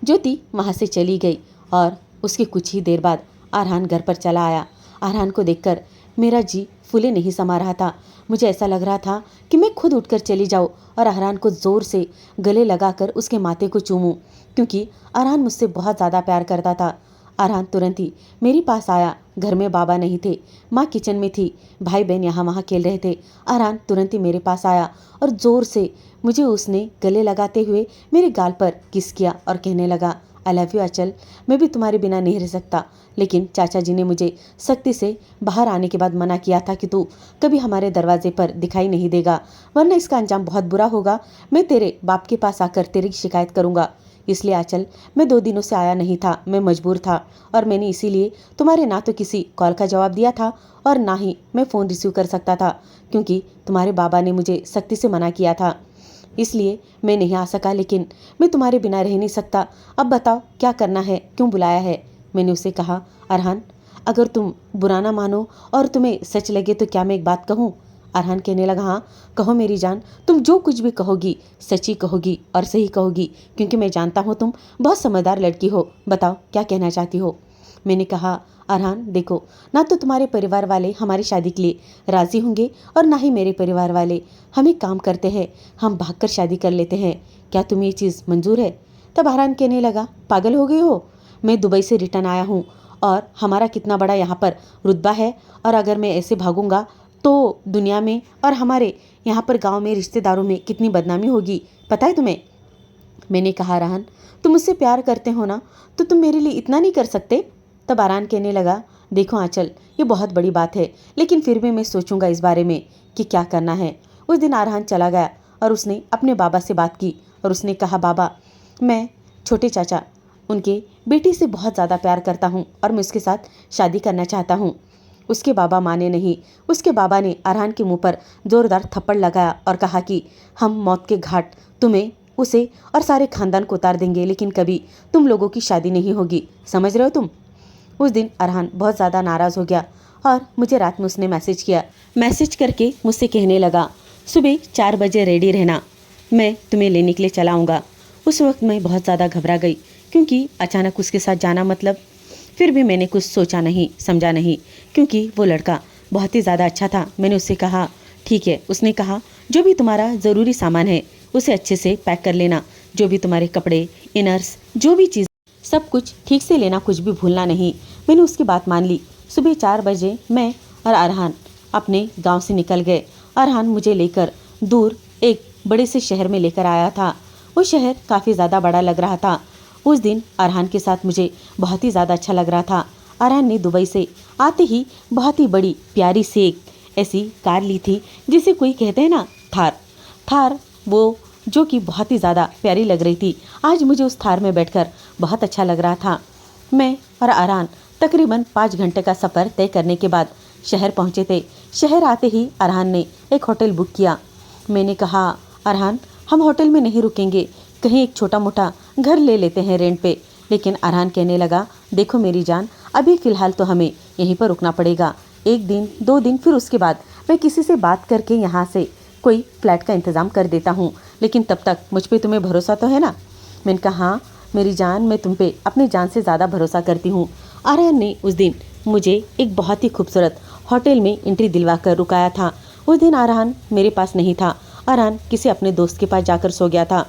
ज्योति वहाँ से चली गई और उसके कुछ ही देर बाद अरहान घर पर चला आया। अरहान को देखकर मेरा जी फूले नहीं समा रहा था। मुझे ऐसा लग रहा था कि मैं खुद उठकर चली जाऊँ और अरहान को ज़ोर से गले लगाकर उसके माथे को चूमूं, क्योंकि अरहान मुझसे बहुत ज़्यादा प्यार करता था। अरहान तुरंत ही मेरे पास आया। घर में बाबा नहीं थे, माँ किचन में थी, भाई बहन यहाँ वहाँ खेल रहे थे। अरहान तुरंत ही मेरे पास आया और ज़ोर से मुझे उसने गले लगाते हुए मेरे गाल पर किस किया और कहने लगा, आई लव यू आंचल, मैं भी तुम्हारे बिना नहीं रह सकता। लेकिन चाचा जी ने मुझे सख्ती से बाहर आने के बाद मना किया था कि तू कभी हमारे दरवाजे पर दिखाई नहीं देगा, वरना इसका अंजाम बहुत बुरा होगा। मैं तेरे बाप के पास आकर तेरी शिकायत करूँगा। इसलिए आंचल, मैं 2 दिनों से आया नहीं था, मैं मजबूर था और मैंने इसीलिए तुम्हारे ना तो किसी कॉल का जवाब दिया था और ना ही मैं फ़ोन रिसीव कर सकता था, क्योंकि तुम्हारे बाबा ने मुझे सख्ती से मना किया था। इसलिए मैं नहीं आ सका, लेकिन मैं तुम्हारे बिना रह नहीं सकता। अब बताओ क्या करना है, क्यों बुलाया है? मैंने उसे कहा, अरहान अगर तुम बुरा ना मानो और तुम्हें सच लगे तो क्या मैं एक बात कहूँ? अरहान कहने लगा, हाँ कहो मेरी जान, तुम जो कुछ भी कहोगी सच्ची कहोगी और सही कहोगी, क्योंकि मैं जानता हूँ तुम बहुत समझदार लड़की हो। बताओ क्या कहना चाहती हो? मैंने कहा, अरहान देखो, ना तो तुम्हारे परिवार वाले हमारी शादी के लिए राज़ी होंगे और ना ही मेरे परिवार वाले। हम एक काम करते हैं, हम भागकर शादी कर लेते हैं। क्या तुम्हें ये चीज़ मंजूर है? तब अरहान कहने लगा, पागल हो गई हो? मैं दुबई से रिटर्न आया हूँ और हमारा कितना बड़ा यहाँ पर रुतबा है, और अगर मैं ऐसे भागूंगा तो दुनिया में और हमारे यहाँ पर गाँव में रिश्तेदारों में कितनी बदनामी होगी, पता है तुम्हें? मैंने कहा, अरहान तुम मुझसे प्यार करते हो ना, तो तुम मेरे लिए इतना नहीं कर सकते? तब अरहान कहने लगा, देखो आंचल, ये बहुत बड़ी बात है, लेकिन फिर भी मैं सोचूंगा इस बारे में कि क्या करना है। उस दिन अरहान चला गया और उसने अपने बाबा से बात की और उसने कहा, बाबा मैं छोटे चाचा उनके बेटी से बहुत ज़्यादा प्यार करता हूँ और मैं उसके साथ शादी करना चाहता हूँ। उसके बाबा माने नहीं। उसके बाबा ने अरहान के मुंह पर जोरदार थप्पड़ लगाया और कहा कि हम मौत के घाट तुम्हें, उसे और सारे खानदान को उतार देंगे, लेकिन कभी तुम लोगों की शादी नहीं होगी। समझ रहे हो तुम? उस दिन अरहान बहुत ज़्यादा नाराज़ हो गया और मुझे रात में उसने मैसेज किया। मैसेज करके मुझसे कहने लगा, सुबह 4 बजे रेडी रहना, मैं तुम्हें लेने के लिए चला आऊँगा। उस वक्त मैं बहुत ज़्यादा घबरा गई, क्योंकि अचानक उसके साथ जाना मतलब। फिर भी मैंने कुछ सोचा नहीं, समझा नहीं, क्योंकि वो लड़का बहुत ही ज़्यादा अच्छा था। मैंने उससे कहा ठीक है। उसने कहा जो भी तुम्हारा ज़रूरी सामान है उसे अच्छे से पैक कर लेना, जो भी तुम्हारे कपड़े, इनर्स, जो भी चीज़, सब कुछ ठीक से लेना, कुछ भी भूलना नहीं। मैंने उसकी बात मान ली। सुबह 4 बजे मैं और अरहान अपने गांव से निकल गए। अरहान मुझे लेकर दूर एक बड़े से शहर में लेकर आया था। वो शहर काफ़ी ज़्यादा बड़ा लग रहा था। उस दिन अरहान के साथ मुझे बहुत ही ज़्यादा अच्छा लग रहा था। अरहान ने दुबई से आते ही बहुत ही बड़ी प्यारी सी एक ऐसी कार ली थी जिसे कोई कहते हैं ना थार, वो जो कि बहुत ही ज़्यादा प्यारी लग रही थी। आज मुझे उस थार में बैठकर बहुत अच्छा लग रहा था। मैं और अरहान तकरीबन 5 घंटे का सफ़र तय करने के बाद शहर पहुंचे थे। शहर आते ही अरहान ने एक होटल बुक किया। मैंने कहा अरहान, हम होटल में नहीं रुकेंगे, कहीं एक छोटा मोटा घर ले लेते हैं रेंट पे। लेकिन अरहान कहने लगा देखो मेरी जान, अभी फ़िलहाल तो हमें यहीं पर रुकना पड़ेगा। 1 दिन 2 दिन, फिर उसके बाद मैं किसी से बात करके यहाँ से कोई फ्लैट का इंतज़ाम कर देता हूँ, लेकिन तब तक मुझ पे तुम्हें भरोसा तो है ना। मैंने कहा हाँ मेरी जान, मैं तुम पे अपनी जान से ज़्यादा भरोसा करती हूँ। अरहान ने उस दिन मुझे एक बहुत ही खूबसूरत होटल में एंट्री दिलवा कर रुकाया था। उस दिन अरहान मेरे पास नहीं था। अरहान किसी अपने दोस्त के पास जाकर सो गया था।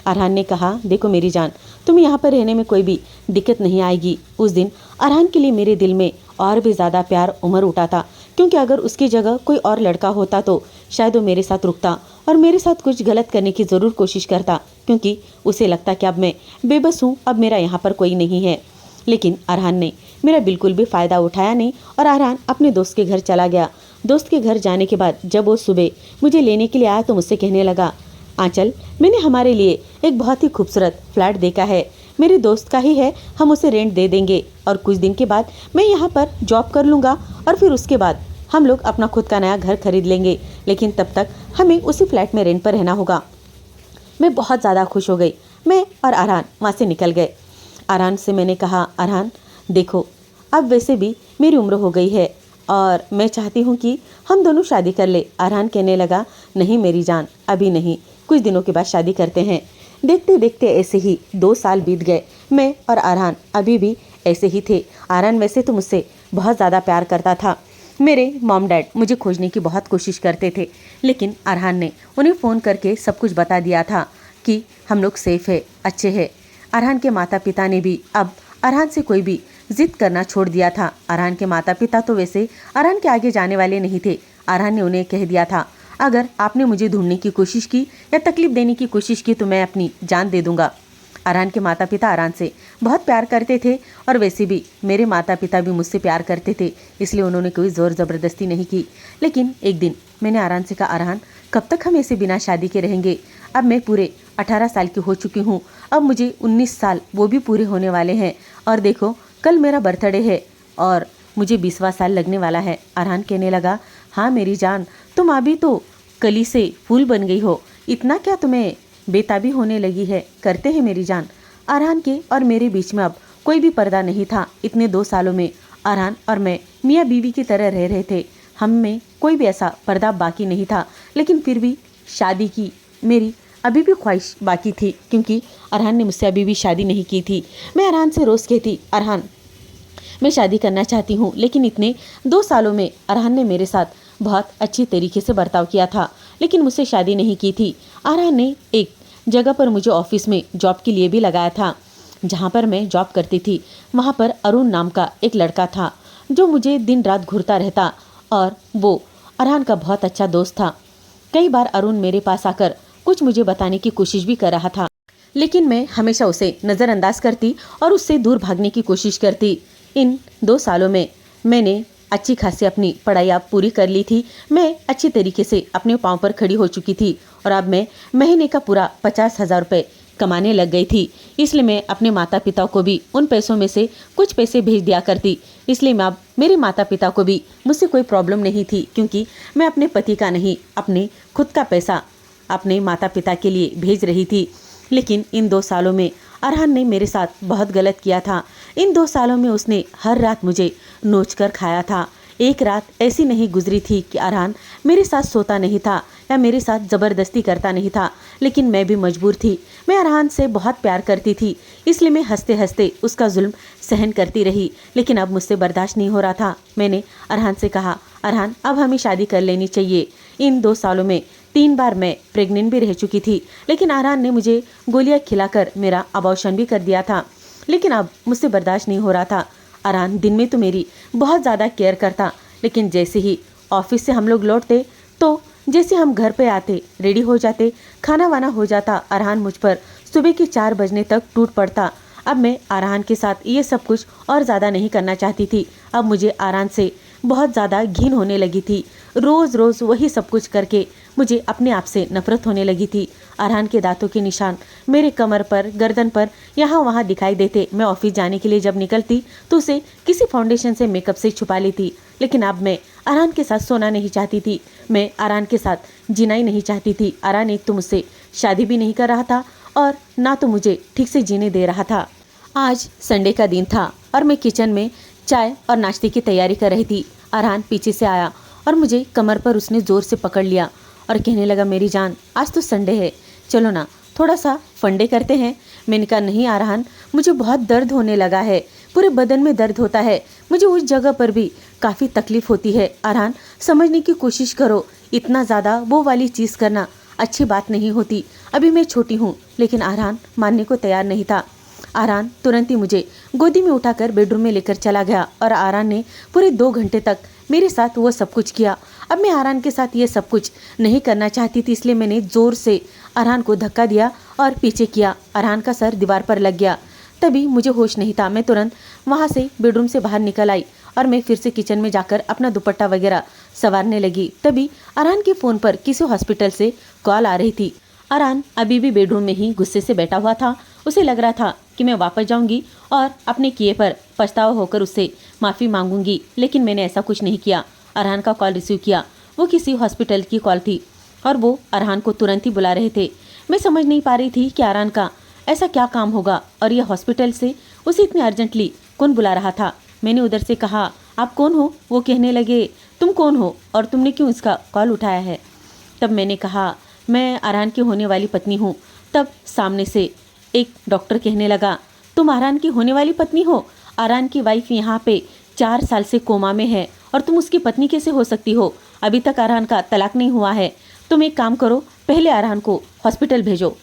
अरहान ने कहा देखो मेरी जान, तुम्हें यहाँ पर रहने में कोई भी दिक्कत नहीं आएगी। उस दिन अरहान के लिए मेरे दिल में और भी ज़्यादा प्यार उमड़ उठा था, क्योंकि अगर उसकी जगह कोई और लड़का होता तो शायद वो मेरे साथ रुकता और मेरे साथ कुछ गलत करने की ज़रूर कोशिश करता, क्योंकि उसे लगता कि अब मैं बेबस हूँ, अब मेरा यहाँ पर कोई नहीं है। लेकिन अरहान ने मेरा बिल्कुल भी फ़ायदा उठाया नहीं और अरहान अपने दोस्त के घर चला गया। दोस्त के घर जाने के बाद जब वो सुबह मुझे लेने के लिए आया तो मुझसे कहने लगा आंचल, मैंने हमारे लिए एक बहुत ही खूबसूरत फ्लैट देखा है, मेरे दोस्त का ही है, हम उसे रेंट दे देंगे और कुछ दिन के बाद मैं यहाँ पर जॉब कर लूँगा और फिर उसके बाद हम लोग अपना खुद का नया घर खरीद लेंगे, लेकिन तब तक हमें उसी फ्लैट में रेंट पर रहना होगा। मैं बहुत ज़्यादा खुश हो गई। मैं और अरहान वहाँ से निकल गए। अरहान से मैंने कहा अरहान देखो, अब वैसे भी मेरी उम्र हो गई है और मैं चाहती हूँ कि हम दोनों शादी कर ले। अरहान कहने लगा नहीं मेरी जान, अभी नहीं, कुछ दिनों के बाद शादी करते हैं। देखते देखते ऐसे ही 2 साल बीत गए। मैं और अरहान अभी भी ऐसे ही थे। अरहान वैसे तो मुझसे बहुत ज़्यादा प्यार करता था। मेरे मॉम डैड मुझे खोजने की बहुत कोशिश करते थे, लेकिन अरहान ने उन्हें फ़ोन करके सब कुछ बता दिया था कि हम लोग सेफ़ है, अच्छे हैं। अरहान के माता पिता ने भी अब अरहान से कोई भी जिद करना छोड़ दिया था। अरहान के माता पिता तो वैसे अरहान के आगे जाने वाले नहीं थे। अरहान ने उन्हें कह दिया था अगर आपने मुझे ढूंढने की कोशिश की या तकलीफ देने की कोशिश की तो मैं अपनी जान दे दूंगा। अरहान के माता पिता अरहान से बहुत प्यार करते थे और वैसे भी मेरे माता पिता भी मुझसे प्यार करते थे, इसलिए उन्होंने कोई ज़ोर ज़बरदस्ती नहीं की। लेकिन एक दिन मैंने अरहान से कहा अरहान, कब तक हम ऐसे बिना शादी के रहेंगे? अब मैं पूरे 18 साल की हो चुकी हूँ, अब मुझे 19 साल वो भी पूरे होने वाले हैं और देखो कल मेरा बर्थडे है और मुझे 20वां साल लगने वाला है। अरहान कहने लगा हाँ मेरी जान, तुम अभी तो कली से फूल बन गई हो, इतना क्या तुम्हें बेताबी होने लगी है? करते हैं मेरी जान। अरहान के और मेरे बीच में अब कोई भी पर्दा नहीं था। इतने 2 सालों में अरहान और मैं मियाँ बीवी की तरह रह रहे थे। हम में कोई भी ऐसा पर्दा बाकी नहीं था, लेकिन फिर भी शादी की मेरी अभी भी ख्वाहिश बाकी थी, क्योंकि अरहान ने मुझसे अभी भी शादी नहीं की थी। मैं अरहान से रोज़ कहती अरहान मैं शादी करना चाहती हूँ, लेकिन इतने 2 सालों में अरहान ने मेरे साथ बहुत अच्छी तरीके से बर्ताव किया था, लेकिन मुझसे शादी नहीं की थी। अरहान ने एक जगह पर मुझे ऑफिस में जॉब के लिए भी लगाया था। जहाँ पर मैं जॉब करती थी वहाँ पर अरुण नाम का एक लड़का था जो मुझे दिन रात घूरता रहता और वो अरहान का बहुत अच्छा दोस्त था। कई बार अरुण मेरे पास आकर कुछ मुझे बताने की कोशिश भी कर रहा था, लेकिन मैं हमेशा उसे नज़रअंदाज करती और उससे दूर भागने की कोशिश करती। इन 2 सालों में मैंने अच्छी खासी अपनी पढ़ाई अब पूरी कर ली थी। मैं अच्छी तरीके से अपने पाँव पर खड़ी हो चुकी थी और अब मैं महीने का पूरा 50,000 रुपये कमाने लग गई थी। इसलिए मैं अपने माता पिता को भी उन पैसों में से कुछ पैसे भेज दिया करती। इसलिए मैं अब मेरे माता पिता को भी मुझसे कोई प्रॉब्लम नहीं थी, क्योंकि मैं अपने पति का नहीं अपने खुद का पैसा अपने माता पिता के लिए भेज रही थी। लेकिन इन 2 सालों में अरहान ने मेरे साथ बहुत गलत किया था। इन 2 सालों में उसने हर रात मुझे नोच कर खाया था। एक रात ऐसी नहीं गुजरी थी कि अरहान मेरे साथ सोता नहीं था या मेरे साथ ज़बरदस्ती करता नहीं था, लेकिन मैं भी मजबूर थी। मैं अरहान से बहुत प्यार करती थी, इसलिए मैं हंसते हंसते उसका जुल्म सहन करती रही, लेकिन अब मुझसे बर्दाश्त नहीं हो रहा था। मैंने अरहान से कहा, अरहान अब हमें शादी कर लेनी चाहिए। इन 2 सालों में 3 बार मैं प्रेग्नेंट भी रह चुकी थी, लेकिन अरहान ने मुझे गोलियां खिलाकर मेरा अबॉर्शन भी कर दिया था, लेकिन अब मुझसे बर्दाश्त नहीं हो रहा था। अरहान दिन में तो मेरी बहुत ज़्यादा केयर करता, लेकिन जैसे ही ऑफिस से हम लोग लौटते तो जैसे हम घर पे आते, रेडी हो जाते, खाना वाना हो जाता, अरहान मुझ पर सुबह के 4 बजने तक टूट पड़ता। अब मैं अरहान के साथ ये सब कुछ और ज़्यादा नहीं करना चाहती थी। अब मुझे अरहान से बहुत ज़्यादा घिन होने लगी थी। रोज़ रोज़ वही सब कुछ करके मुझे अपने आप से नफरत होने लगी थी। अरहान के दांतों के निशान मेरे कमर पर, गर्दन पर, यहाँ वहाँ दिखाई देते। मैं ऑफिस जाने के लिए जब निकलती तो उसे किसी फाउंडेशन से, मेकअप से छुपा लेती, लेकिन अब मैं अरहान के साथ सोना नहीं चाहती थी। मैं अरहान के साथ जीना ही नहीं चाहती थी। अरहान एक तो मुझसे शादी भी नहीं कर रहा था और ना तो मुझे ठीक से जीने दे रहा था। आज संडे का दिन था और मैं किचन में चाय और नाश्ते की तैयारी कर रही थी। अरहान पीछे से आया और मुझे कमर पर उसने ज़ोर से पकड़ लिया और कहने लगा, मेरी जान आज तो संडे है, चलो ना थोड़ा सा फंडे करते हैं। मैंने कहा, नहीं अरहान, मुझे बहुत दर्द होने लगा है, पूरे बदन में दर्द होता है, मुझे उस जगह पर भी काफ़ी तकलीफ होती है। अरहान समझने की कोशिश करो, इतना ज़्यादा वो वाली चीज़ करना अच्छी बात नहीं होती, अभी मैं छोटी हूँ। लेकिन अरहान मानने को तैयार नहीं था। अरहान तुरंत ही मुझे गोदी में उठाकर बेडरूम में लेकर चला गया और अरहान ने पूरे 2 घंटे तक मेरे साथ वो सब कुछ किया। अब मैं अरहान के साथ ये सब कुछ नहीं करना चाहती थी, इसलिए मैंने ज़ोर से अरहान को धक्का दिया और पीछे किया। अरहान का सर दीवार पर लग गया। तभी मुझे होश नहीं था। मैं तुरंत वहाँ से बेडरूम से बाहर निकल आई और मैं फिर से किचन में जाकर अपना दुपट्टा वगैरह संवारने लगी। तभी अरहान के फ़ोन पर किसी हॉस्पिटल से कॉल आ रही थी। अरहान अभी भी बेडरूम में ही गुस्से से बैठा हुआ था। उसे लग रहा था कि मैं वापस जाऊंगी और अपने किए पर पछतावा होकर उससे माफ़ी मांगूंगी, लेकिन मैंने ऐसा कुछ नहीं किया। अरहान का कॉल रिसीव किया। वो किसी हॉस्पिटल की कॉल थी और वो अरहान को तुरंत ही बुला रहे थे। मैं समझ नहीं पा रही थी कि अरहान का ऐसा क्या काम होगा और यह हॉस्पिटल से उसे इतनी अर्जेंटली कौन बुला रहा था। मैंने उधर से कहा, आप कौन हो? वो कहने लगे, तुम कौन हो और तुमने क्यों इसका कॉल उठाया है? तब मैंने कहा, मैं अरहान की होने वाली पत्नी हूँ। तब सामने से एक डॉक्टर कहने लगा, तुम अरहान की होने वाली पत्नी हो? अरहान की वाइफ यहाँ पे 4 साल से कोमा में है और तुम उसकी पत्नी कैसे हो सकती हो? अभी तक अरहान का तलाक नहीं हुआ है। तुम एक काम करो, पहले अरहान को हॉस्पिटल भेजो।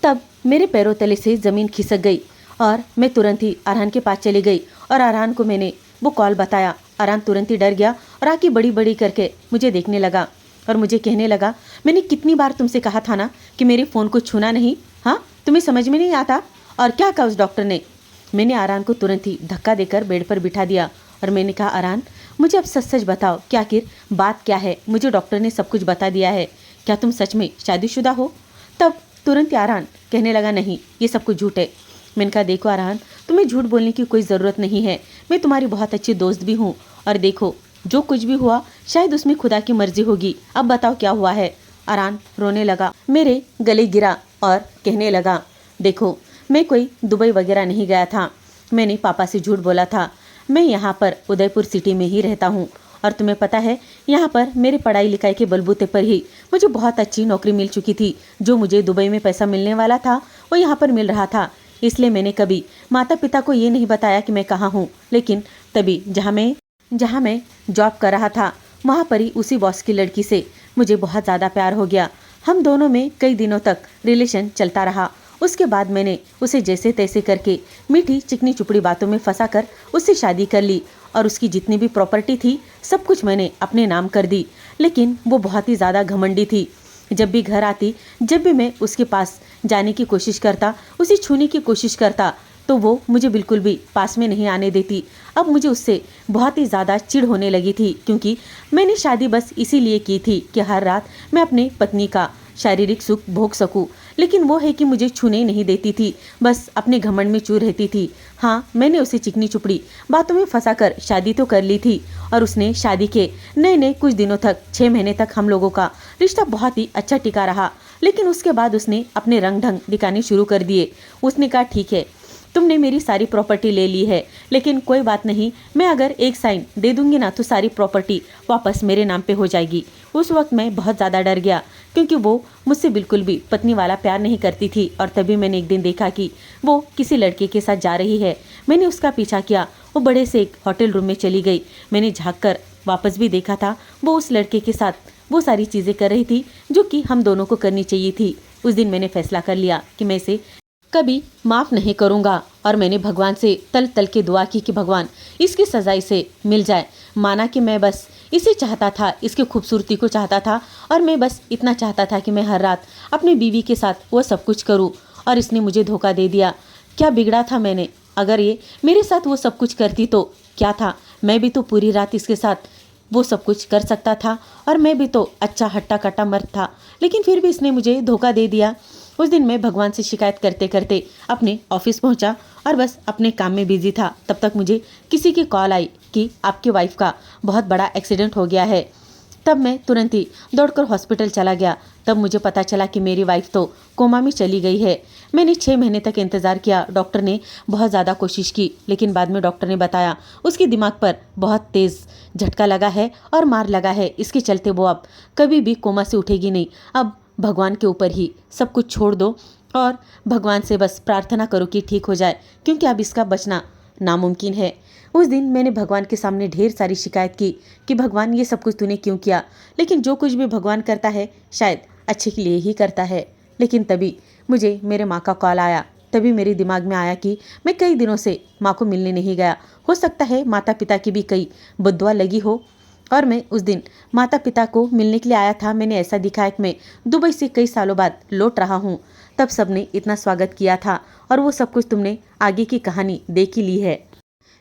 तब मेरे पैरों तले से ज़मीन खिसक गई और मैं तुरंत ही अरहान के पास चली गई और अरहान को मैंने वो कॉल बताया। अरहान तुरंत ही डर गया और आँखें बड़ी बड़ी करके मुझे देखने लगा और मुझे कहने लगा, मैंने कितनी बार तुमसे कहा था ना कि मेरे फ़ोन को छूना नहीं? हाँ, तुम्हें समझ में नहीं आता? और क्या कहा उस डॉक्टर ने? मैंने अरहान को तुरंत ही धक्का देकर बेड पर बिठा दिया और मैंने कहा, अरहान मुझे अब सच सच बताओ कि आखिर बात क्या है? मुझे डॉक्टर ने सब कुछ बता दिया है, क्या तुम सच में शादीशुदा हो? तब तुरंत ही अरहान कहने लगा, नहीं ये सब कुछ झूठ है। मैंने कहा, देखो अरहान, तुम्हें झूठ बोलने की कोई ज़रूरत नहीं है, मैं तुम्हारी बहुत अच्छी दोस्त भी हूँ और देखो जो कुछ भी हुआ शायद उसमें खुदा की मर्जी होगी। अब बताओ क्या हुआ है? अरहान रोने लगा, मेरे गले गिरा और कहने लगा, देखो मैं कोई दुबई वगैरह नहीं गया था, मैंने पापा से झूठ बोला था, मैं यहाँ पर उदयपुर सिटी में ही रहता हूँ और तुम्हें पता है यहाँ पर मेरे पढ़ाई लिखाई के बलबूते पर ही मुझे बहुत अच्छी नौकरी मिल चुकी थी। जो मुझे दुबई में पैसा मिलने वाला था वो यहाँ पर मिल रहा था, इसलिए मैंने कभी माता पिता को ये नहीं बताया कि मैं कहाँ हूँ। लेकिन तभी जहाँ मैं जॉब कर रहा था वहाँ पर ही उसी बॉस की लड़की से मुझे बहुत ज़्यादा प्यार हो गया। हम दोनों में कई दिनों तक रिलेशन चलता रहा। उसके बाद मैंने उसे जैसे तैसे करके मीठी चिकनी चुपड़ी बातों में फंसा कर उससे शादी कर ली और उसकी जितनी भी प्रॉपर्टी थी सब कुछ मैंने अपने नाम कर दी। लेकिन वो बहुत ही ज़्यादा घमंडी थी। जब भी घर आती, जब भी मैं उसके पास जाने की कोशिश करता, उसे छूने की कोशिश करता, तो वो मुझे बिल्कुल भी पास में नहीं आने देती। अब मुझे उससे बहुत ही ज़्यादा चिढ़ होने लगी थी, क्योंकि मैंने शादी बस इसीलिए की थी कि हर रात मैं अपने पत्नी का शारीरिक सुख भोग सकूं। लेकिन वो है कि मुझे छूने ही नहीं देती थी, बस अपने घमंड में चूर रहती थी। हाँ, मैंने उसे चिकनी चुपड़ी बातों में फंसाकर शादी तो कर ली थी और उसने शादी के नए कुछ दिनों तक, 6 महीने तक हम लोगों का रिश्ता बहुत ही अच्छा टिका रहा। लेकिन उसके बाद उसने अपने रंग ढंग दिखाने शुरू कर दिए। उसने कहा, ठीक है तुमने मेरी सारी प्रॉपर्टी ले ली है, लेकिन कोई बात नहीं, मैं अगर एक साइन दे दूंगी ना तो सारी प्रॉपर्टी वापस मेरे नाम पे हो जाएगी। उस वक्त मैं बहुत ज़्यादा डर गया क्योंकि वो मुझसे बिल्कुल भी पत्नी वाला प्यार नहीं करती थी। और तभी मैंने एक दिन देखा कि वो किसी लड़के के साथ जा रही है। मैंने उसका पीछा किया, वो बड़े से एक होटल रूम में चली गई। मैंने झाँक कर वापस भी देखा था, वो उस लड़के के साथ वो सारी चीज़ें कर रही थी जो कि हम दोनों को करनी चाहिए थी। उस दिन मैंने फैसला कर लिया कि मैं इसे कभी माफ़ नहीं करूँगा और मैंने भगवान से तल तल के दुआ की कि भगवान इसकी सज़ा से मिल जाए। माना कि मैं बस इसे चाहता था, इसकी खूबसूरती को चाहता था और मैं बस इतना चाहता था कि मैं हर रात अपनी बीवी के साथ वो सब कुछ करूँ, और इसने मुझे धोखा दे दिया। क्या बिगड़ा था मैंने? अगर ये मेरे साथ वो सब कुछ करती तो क्या था, मैं भी तो पूरी रात इसके साथ वो सब कुछ कर सकता था और मैं भी तो अच्छा हट्टा कट्टा मर्द था, लेकिन फिर भी इसने मुझे धोखा दे दिया। उस दिन मैं भगवान से शिकायत करते करते अपने ऑफिस पहुंचा और बस अपने काम में बिजी था। तब तक मुझे किसी की कॉल आई कि आपकी वाइफ का बहुत बड़ा एक्सीडेंट हो गया है। तब मैं तुरंत ही दौड़कर हॉस्पिटल चला गया। तब मुझे पता चला कि मेरी वाइफ तो कोमा में चली गई है। मैंने 6 महीने तक इंतज़ार किया। डॉक्टर ने बहुत ज़्यादा कोशिश की, लेकिन बाद में डॉक्टर ने बताया उसके दिमाग पर बहुत तेज़ झटका लगा है और मार लगा है। इसके चलते वो अब कभी भी कोमा से उठेगी नहीं। अब भगवान के ऊपर ही सब कुछ छोड़ दो और भगवान से बस प्रार्थना करो कि ठीक हो जाए, क्योंकि अब इसका बचना नामुमकिन है। उस दिन मैंने भगवान के सामने ढेर सारी शिकायत की कि भगवान ये सब कुछ तूने क्यों किया, लेकिन जो कुछ भी भगवान करता है शायद अच्छे के लिए ही करता है। लेकिन तभी मुझे मेरे माँ का कॉल आया। तभी मेरे दिमाग में आया कि मैं कई दिनों से माँ को मिलने नहीं गया। हो सकता है माता पिता की भी कई बद्दुआ लगी हो और मैं उस दिन माता पिता को मिलने के लिए आया था। मैंने ऐसा दिखाया कि मैं दुबई से कई सालों बाद लौट रहा हूँ। तब सबने इतना स्वागत किया था और वो सब कुछ तुमने आगे की कहानी देख ही ली है।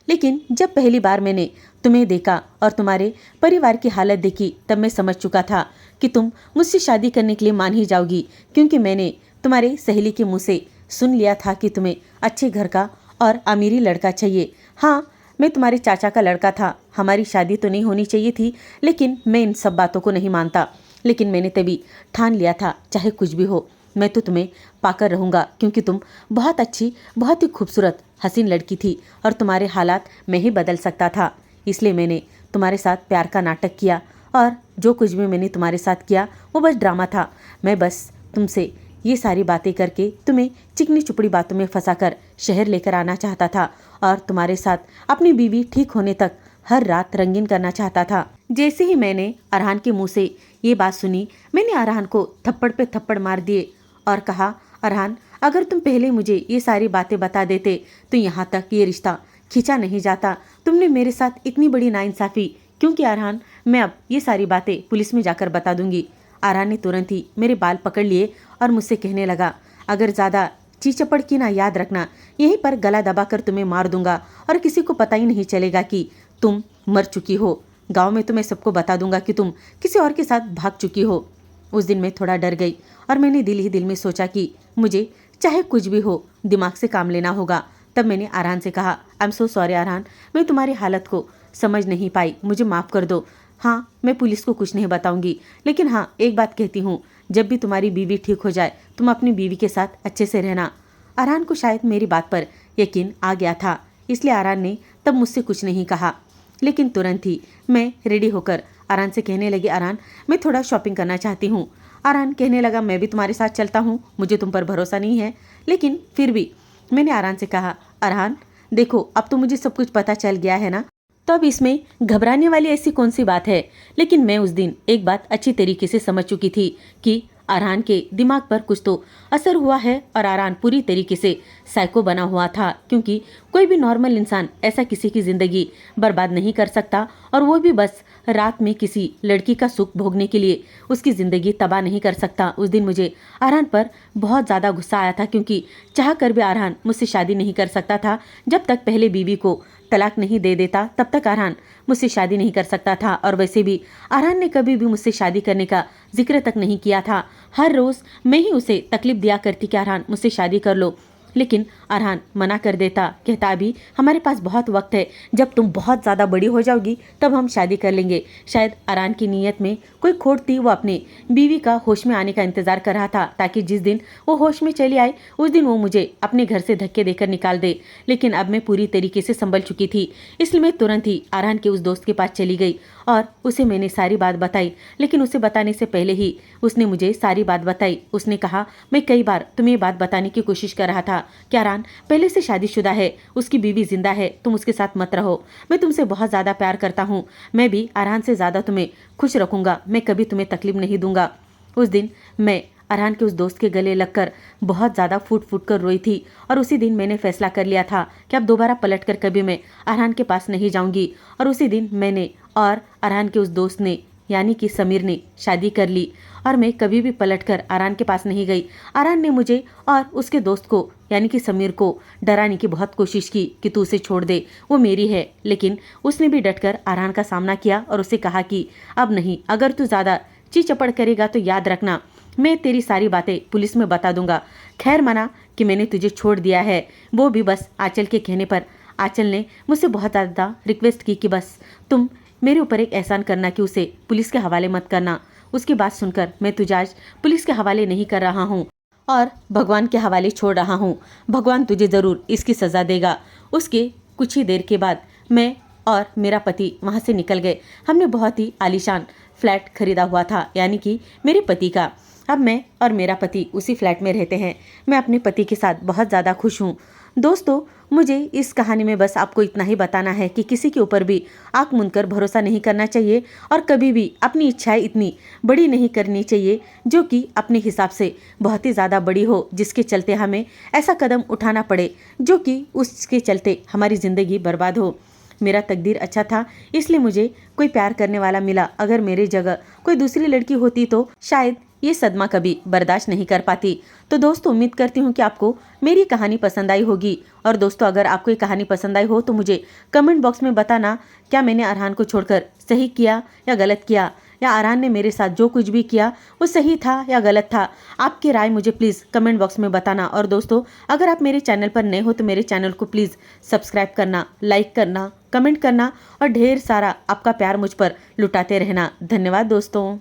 लेकिन जब पहली बार मैंने तुम्हें देखा और तुम्हारे परिवार की हालत देखी, तब मैं समझ चुका था कि तुम मुझसे शादी करने के लिए मान ही जाओगी, क्योंकि मैंने तुम्हारे सहेली के मुँह से सुन लिया था कि तुम्हें अच्छे घर का और अमीरी लड़का चाहिए। हाँ, मैं तुम्हारे चाचा का लड़का था। हमारी शादी तो नहीं होनी चाहिए थी, लेकिन मैं इन सब बातों को नहीं मानता। लेकिन मैंने तभी ठान लिया था, चाहे कुछ भी हो मैं तो तुम्हें पाकर रहूँगा, क्योंकि तुम बहुत अच्छी, बहुत ही खूबसूरत हसीन लड़की थी और तुम्हारे हालात मैं ही बदल सकता था। इसलिए मैंने तुम्हारे साथ प्यार का नाटक किया और जो कुछ भी मैंने तुम्हारे साथ किया वो बस ड्रामा था। मैं बस तुमसे ये सारी बातें करके तुम्हें चिकनी चुपड़ी बातों में फंसाकर शहर लेकर आना चाहता था और तुम्हारे साथ अपनी बीवी ठीक होने तक हर रात रंगीन करना चाहता था। जैसे ही मैंने अरहान के मुंह से ये बात सुनी, मैंने अरहान को थप्पड़ पे थप्पड़ मार दिए और कहा, अरहान, अगर तुम पहले मुझे ये सारी बातें बता देते तो यहाँ तक ये रिश्ता खींचा नहीं जाता। तुमने मेरे साथ इतनी बड़ी नाइंसाफ़ी क्यों की अरहान? मैं अब ये सारी बातें पुलिस में जाकर बता दूंगी। अरहान ने तुरंत ही मेरे बाल पकड़ लिए और मुझसे कहने लगा, अगर ज़्यादा चीचपड़ की ना, याद रखना यहीं पर गला दबाकर तुम्हें मार दूंगा और किसी को पता ही नहीं चलेगा कि तुम मर चुकी हो। गाँव में तो मैं सबको बता दूंगा कि तुम किसी और के साथ भाग चुकी हो। उस दिन मैं थोड़ा डर गई और मैंने दिल ही दिल में सोचा कि मुझे चाहे कुछ भी हो दिमाग से काम लेना होगा। तब मैंने अरहान से कहा, I am so sorry Arhan, मैं तुम्हारी हालत को समझ नहीं पाई, मुझे माफ़ कर दो। हाँ, मैं पुलिस को कुछ नहीं बताऊंगी, लेकिन हाँ एक बात कहती हूँ, जब भी तुम्हारी बीवी ठीक हो जाए तुम अपनी बीवी के साथ अच्छे से रहना। अरहान को शायद मेरी बात पर यकीन आ गया था, इसलिए अरहान ने तब मुझसे कुछ नहीं कहा। लेकिन तुरंत ही मैं रेडी होकर अरहान से कहने लगी, अरहान, मैं थोड़ा शॉपिंग करना चाहती हूँ। अरहान कहने लगा, मैं भी तुम्हारे साथ चलता हूँ, मुझे तुम पर भरोसा नहीं है। लेकिन फिर भी मैंने अरहान से कहा, अरहान देखो, अब तो मुझे सब कुछ पता चल गया है ना, तो अब इसमें घबराने वाली ऐसी कौन सी बात है। लेकिन मैं उस दिन एक बात अच्छी तरीके से समझ चुकी थी कि अरहान के दिमाग पर कुछ तो असर हुआ है और अरहान पूरी तरीके से साइको बना हुआ था, क्योंकि कोई भी नॉर्मल इंसान ऐसा किसी की ज़िंदगी बर्बाद नहीं कर सकता, और वो भी बस रात में किसी लड़की का सुख भोगने के लिए उसकी ज़िंदगी तबाह नहीं कर सकता। उस दिन मुझे अरहान पर बहुत ज़्यादा गुस्सा आया था, क्योंकि चाह कर भी अरहान मुझसे शादी नहीं कर सकता था। जब तक पहले बीवी को तलाक नहीं दे देता तब तक अरहान मुझसे शादी नहीं कर सकता था। और वैसे भी अरहान ने कभी भी मुझसे शादी करने का जिक्र तक नहीं किया था। हर रोज़ मैं ही उसे तकलीफ दिया करती कि अरहान मुझसे शादी कर लो, लेकिन अरहान मना कर देता, कहता अभी हमारे पास बहुत वक्त है, जब तुम बहुत ज़्यादा बड़ी हो जाओगी तब हम शादी कर लेंगे। शायद अरहान की नीयत में कोई खोट थी। वो अपने बीवी का होश में आने का इंतजार कर रहा था ताकि जिस दिन वो होश में चली आए उस दिन वो मुझे अपने घर से धक्के देकर निकाल दे। लेकिन अब मैं पूरी तरीके से संभल चुकी थी, इसलिए मैं तुरंत ही अरहान के उस दोस्त के पास चली गई और उसे मैंने सारी बात बताई। लेकिन उसे बताने से पहले ही उसने मुझे सारी बात बताई। उसने कहा, मैं कई बार तुम्हें ये बात बताने की कोशिश कर रहा था कि अरहान पहले से शादीशुदा है, उसकी बीवी जिंदा है, तुम उसके साथ मत रहो। मैं तुमसे बहुत ज़्यादा प्यार करता हूँ, मैं भी अरहान से ज़्यादा तुम्हें खुश रखूंगा, मैं कभी तुम्हें तकलीफ नहीं दूंगा। उस दिन मैं अरहान के उस दोस्त के गले लगकर बहुत ज़्यादा फूट फूट कर रोई थी और उसी दिन मैंने फैसला कर लिया था कि अब दोबारा पलटकर कभी मैं अरहान के पास नहीं जाऊंगी। और उसी दिन मैंने और अरहान के उस दोस्त ने यानी कि समीर ने शादी कर ली और मैं कभी भी पलटकर अरहान के पास नहीं गई। अरहान ने मुझे और उसके दोस्त को यानी कि समीर को डराने की बहुत कोशिश की कि तू उसे छोड़ दे, वो मेरी है। लेकिन उसने भी डटकर अरहान का सामना किया और उसे कहा कि अब नहीं, अगर तू ज़्यादा चीचपड़ करेगा तो याद रखना मैं तेरी सारी बातें पुलिस में बता दूंगा। खैर माना कि मैंने तुझे छोड़ दिया है, वो भी बस आंचल के कहने पर। आंचल ने मुझसे बहुत ज़्यादा रिक्वेस्ट की कि बस तुम मेरे ऊपर एक एहसान करना कि उसे पुलिस के हवाले मत करना। उसकी बात सुनकर मैं तुझे आज पुलिस के हवाले नहीं कर रहा हूँ और भगवान के हवाले छोड़ रहा हूँ। भगवान तुझे ज़रूर इसकी सज़ा देगा। उसके कुछ ही देर के बाद मैं और मेरा पति वहाँ से निकल गए। हमने बहुत ही आलीशान फ्लैट खरीदा हुआ था, यानी कि मेरे पति का। अब मैं और मेरा पति उसी फ्लैट में रहते हैं। मैं अपने पति के साथ बहुत ज़्यादा खुश हूँ। दोस्तों, मुझे इस कहानी में बस आपको इतना ही बताना है कि किसी के ऊपर भी आंख मूंदकर भरोसा नहीं करना चाहिए और कभी भी अपनी इच्छाएं इतनी बड़ी नहीं करनी चाहिए जो कि अपने हिसाब से बहुत ही ज़्यादा बड़ी हो, जिसके चलते हमें ऐसा कदम उठाना पड़े जो कि उसके चलते हमारी ज़िंदगी बर्बाद हो। मेरा तकदीर अच्छा था, इसलिए मुझे कोई प्यार करने वाला मिला। अगर मेरी जगह कोई दूसरी लड़की होती तो शायद ये सदमा कभी बर्दाश्त नहीं कर पाती। तो दोस्तों, उम्मीद करती हूँ कि आपको मेरी कहानी पसंद आई होगी। और दोस्तों, अगर आपको ये कहानी पसंद आई हो तो मुझे कमेंट बॉक्स में बताना, क्या मैंने अरहान को छोड़कर सही किया या गलत किया, या अरहान ने मेरे साथ जो कुछ भी किया वो सही था या गलत था। आपकी राय मुझे प्लीज़ कमेंट बॉक्स में बताना। और दोस्तों, अगर आप मेरे चैनल पर नए हो तो मेरे चैनल को प्लीज़ सब्सक्राइब करना, लाइक करना, कमेंट करना और ढेर सारा आपका प्यार मुझ पर लुटाते रहना। धन्यवाद दोस्तों।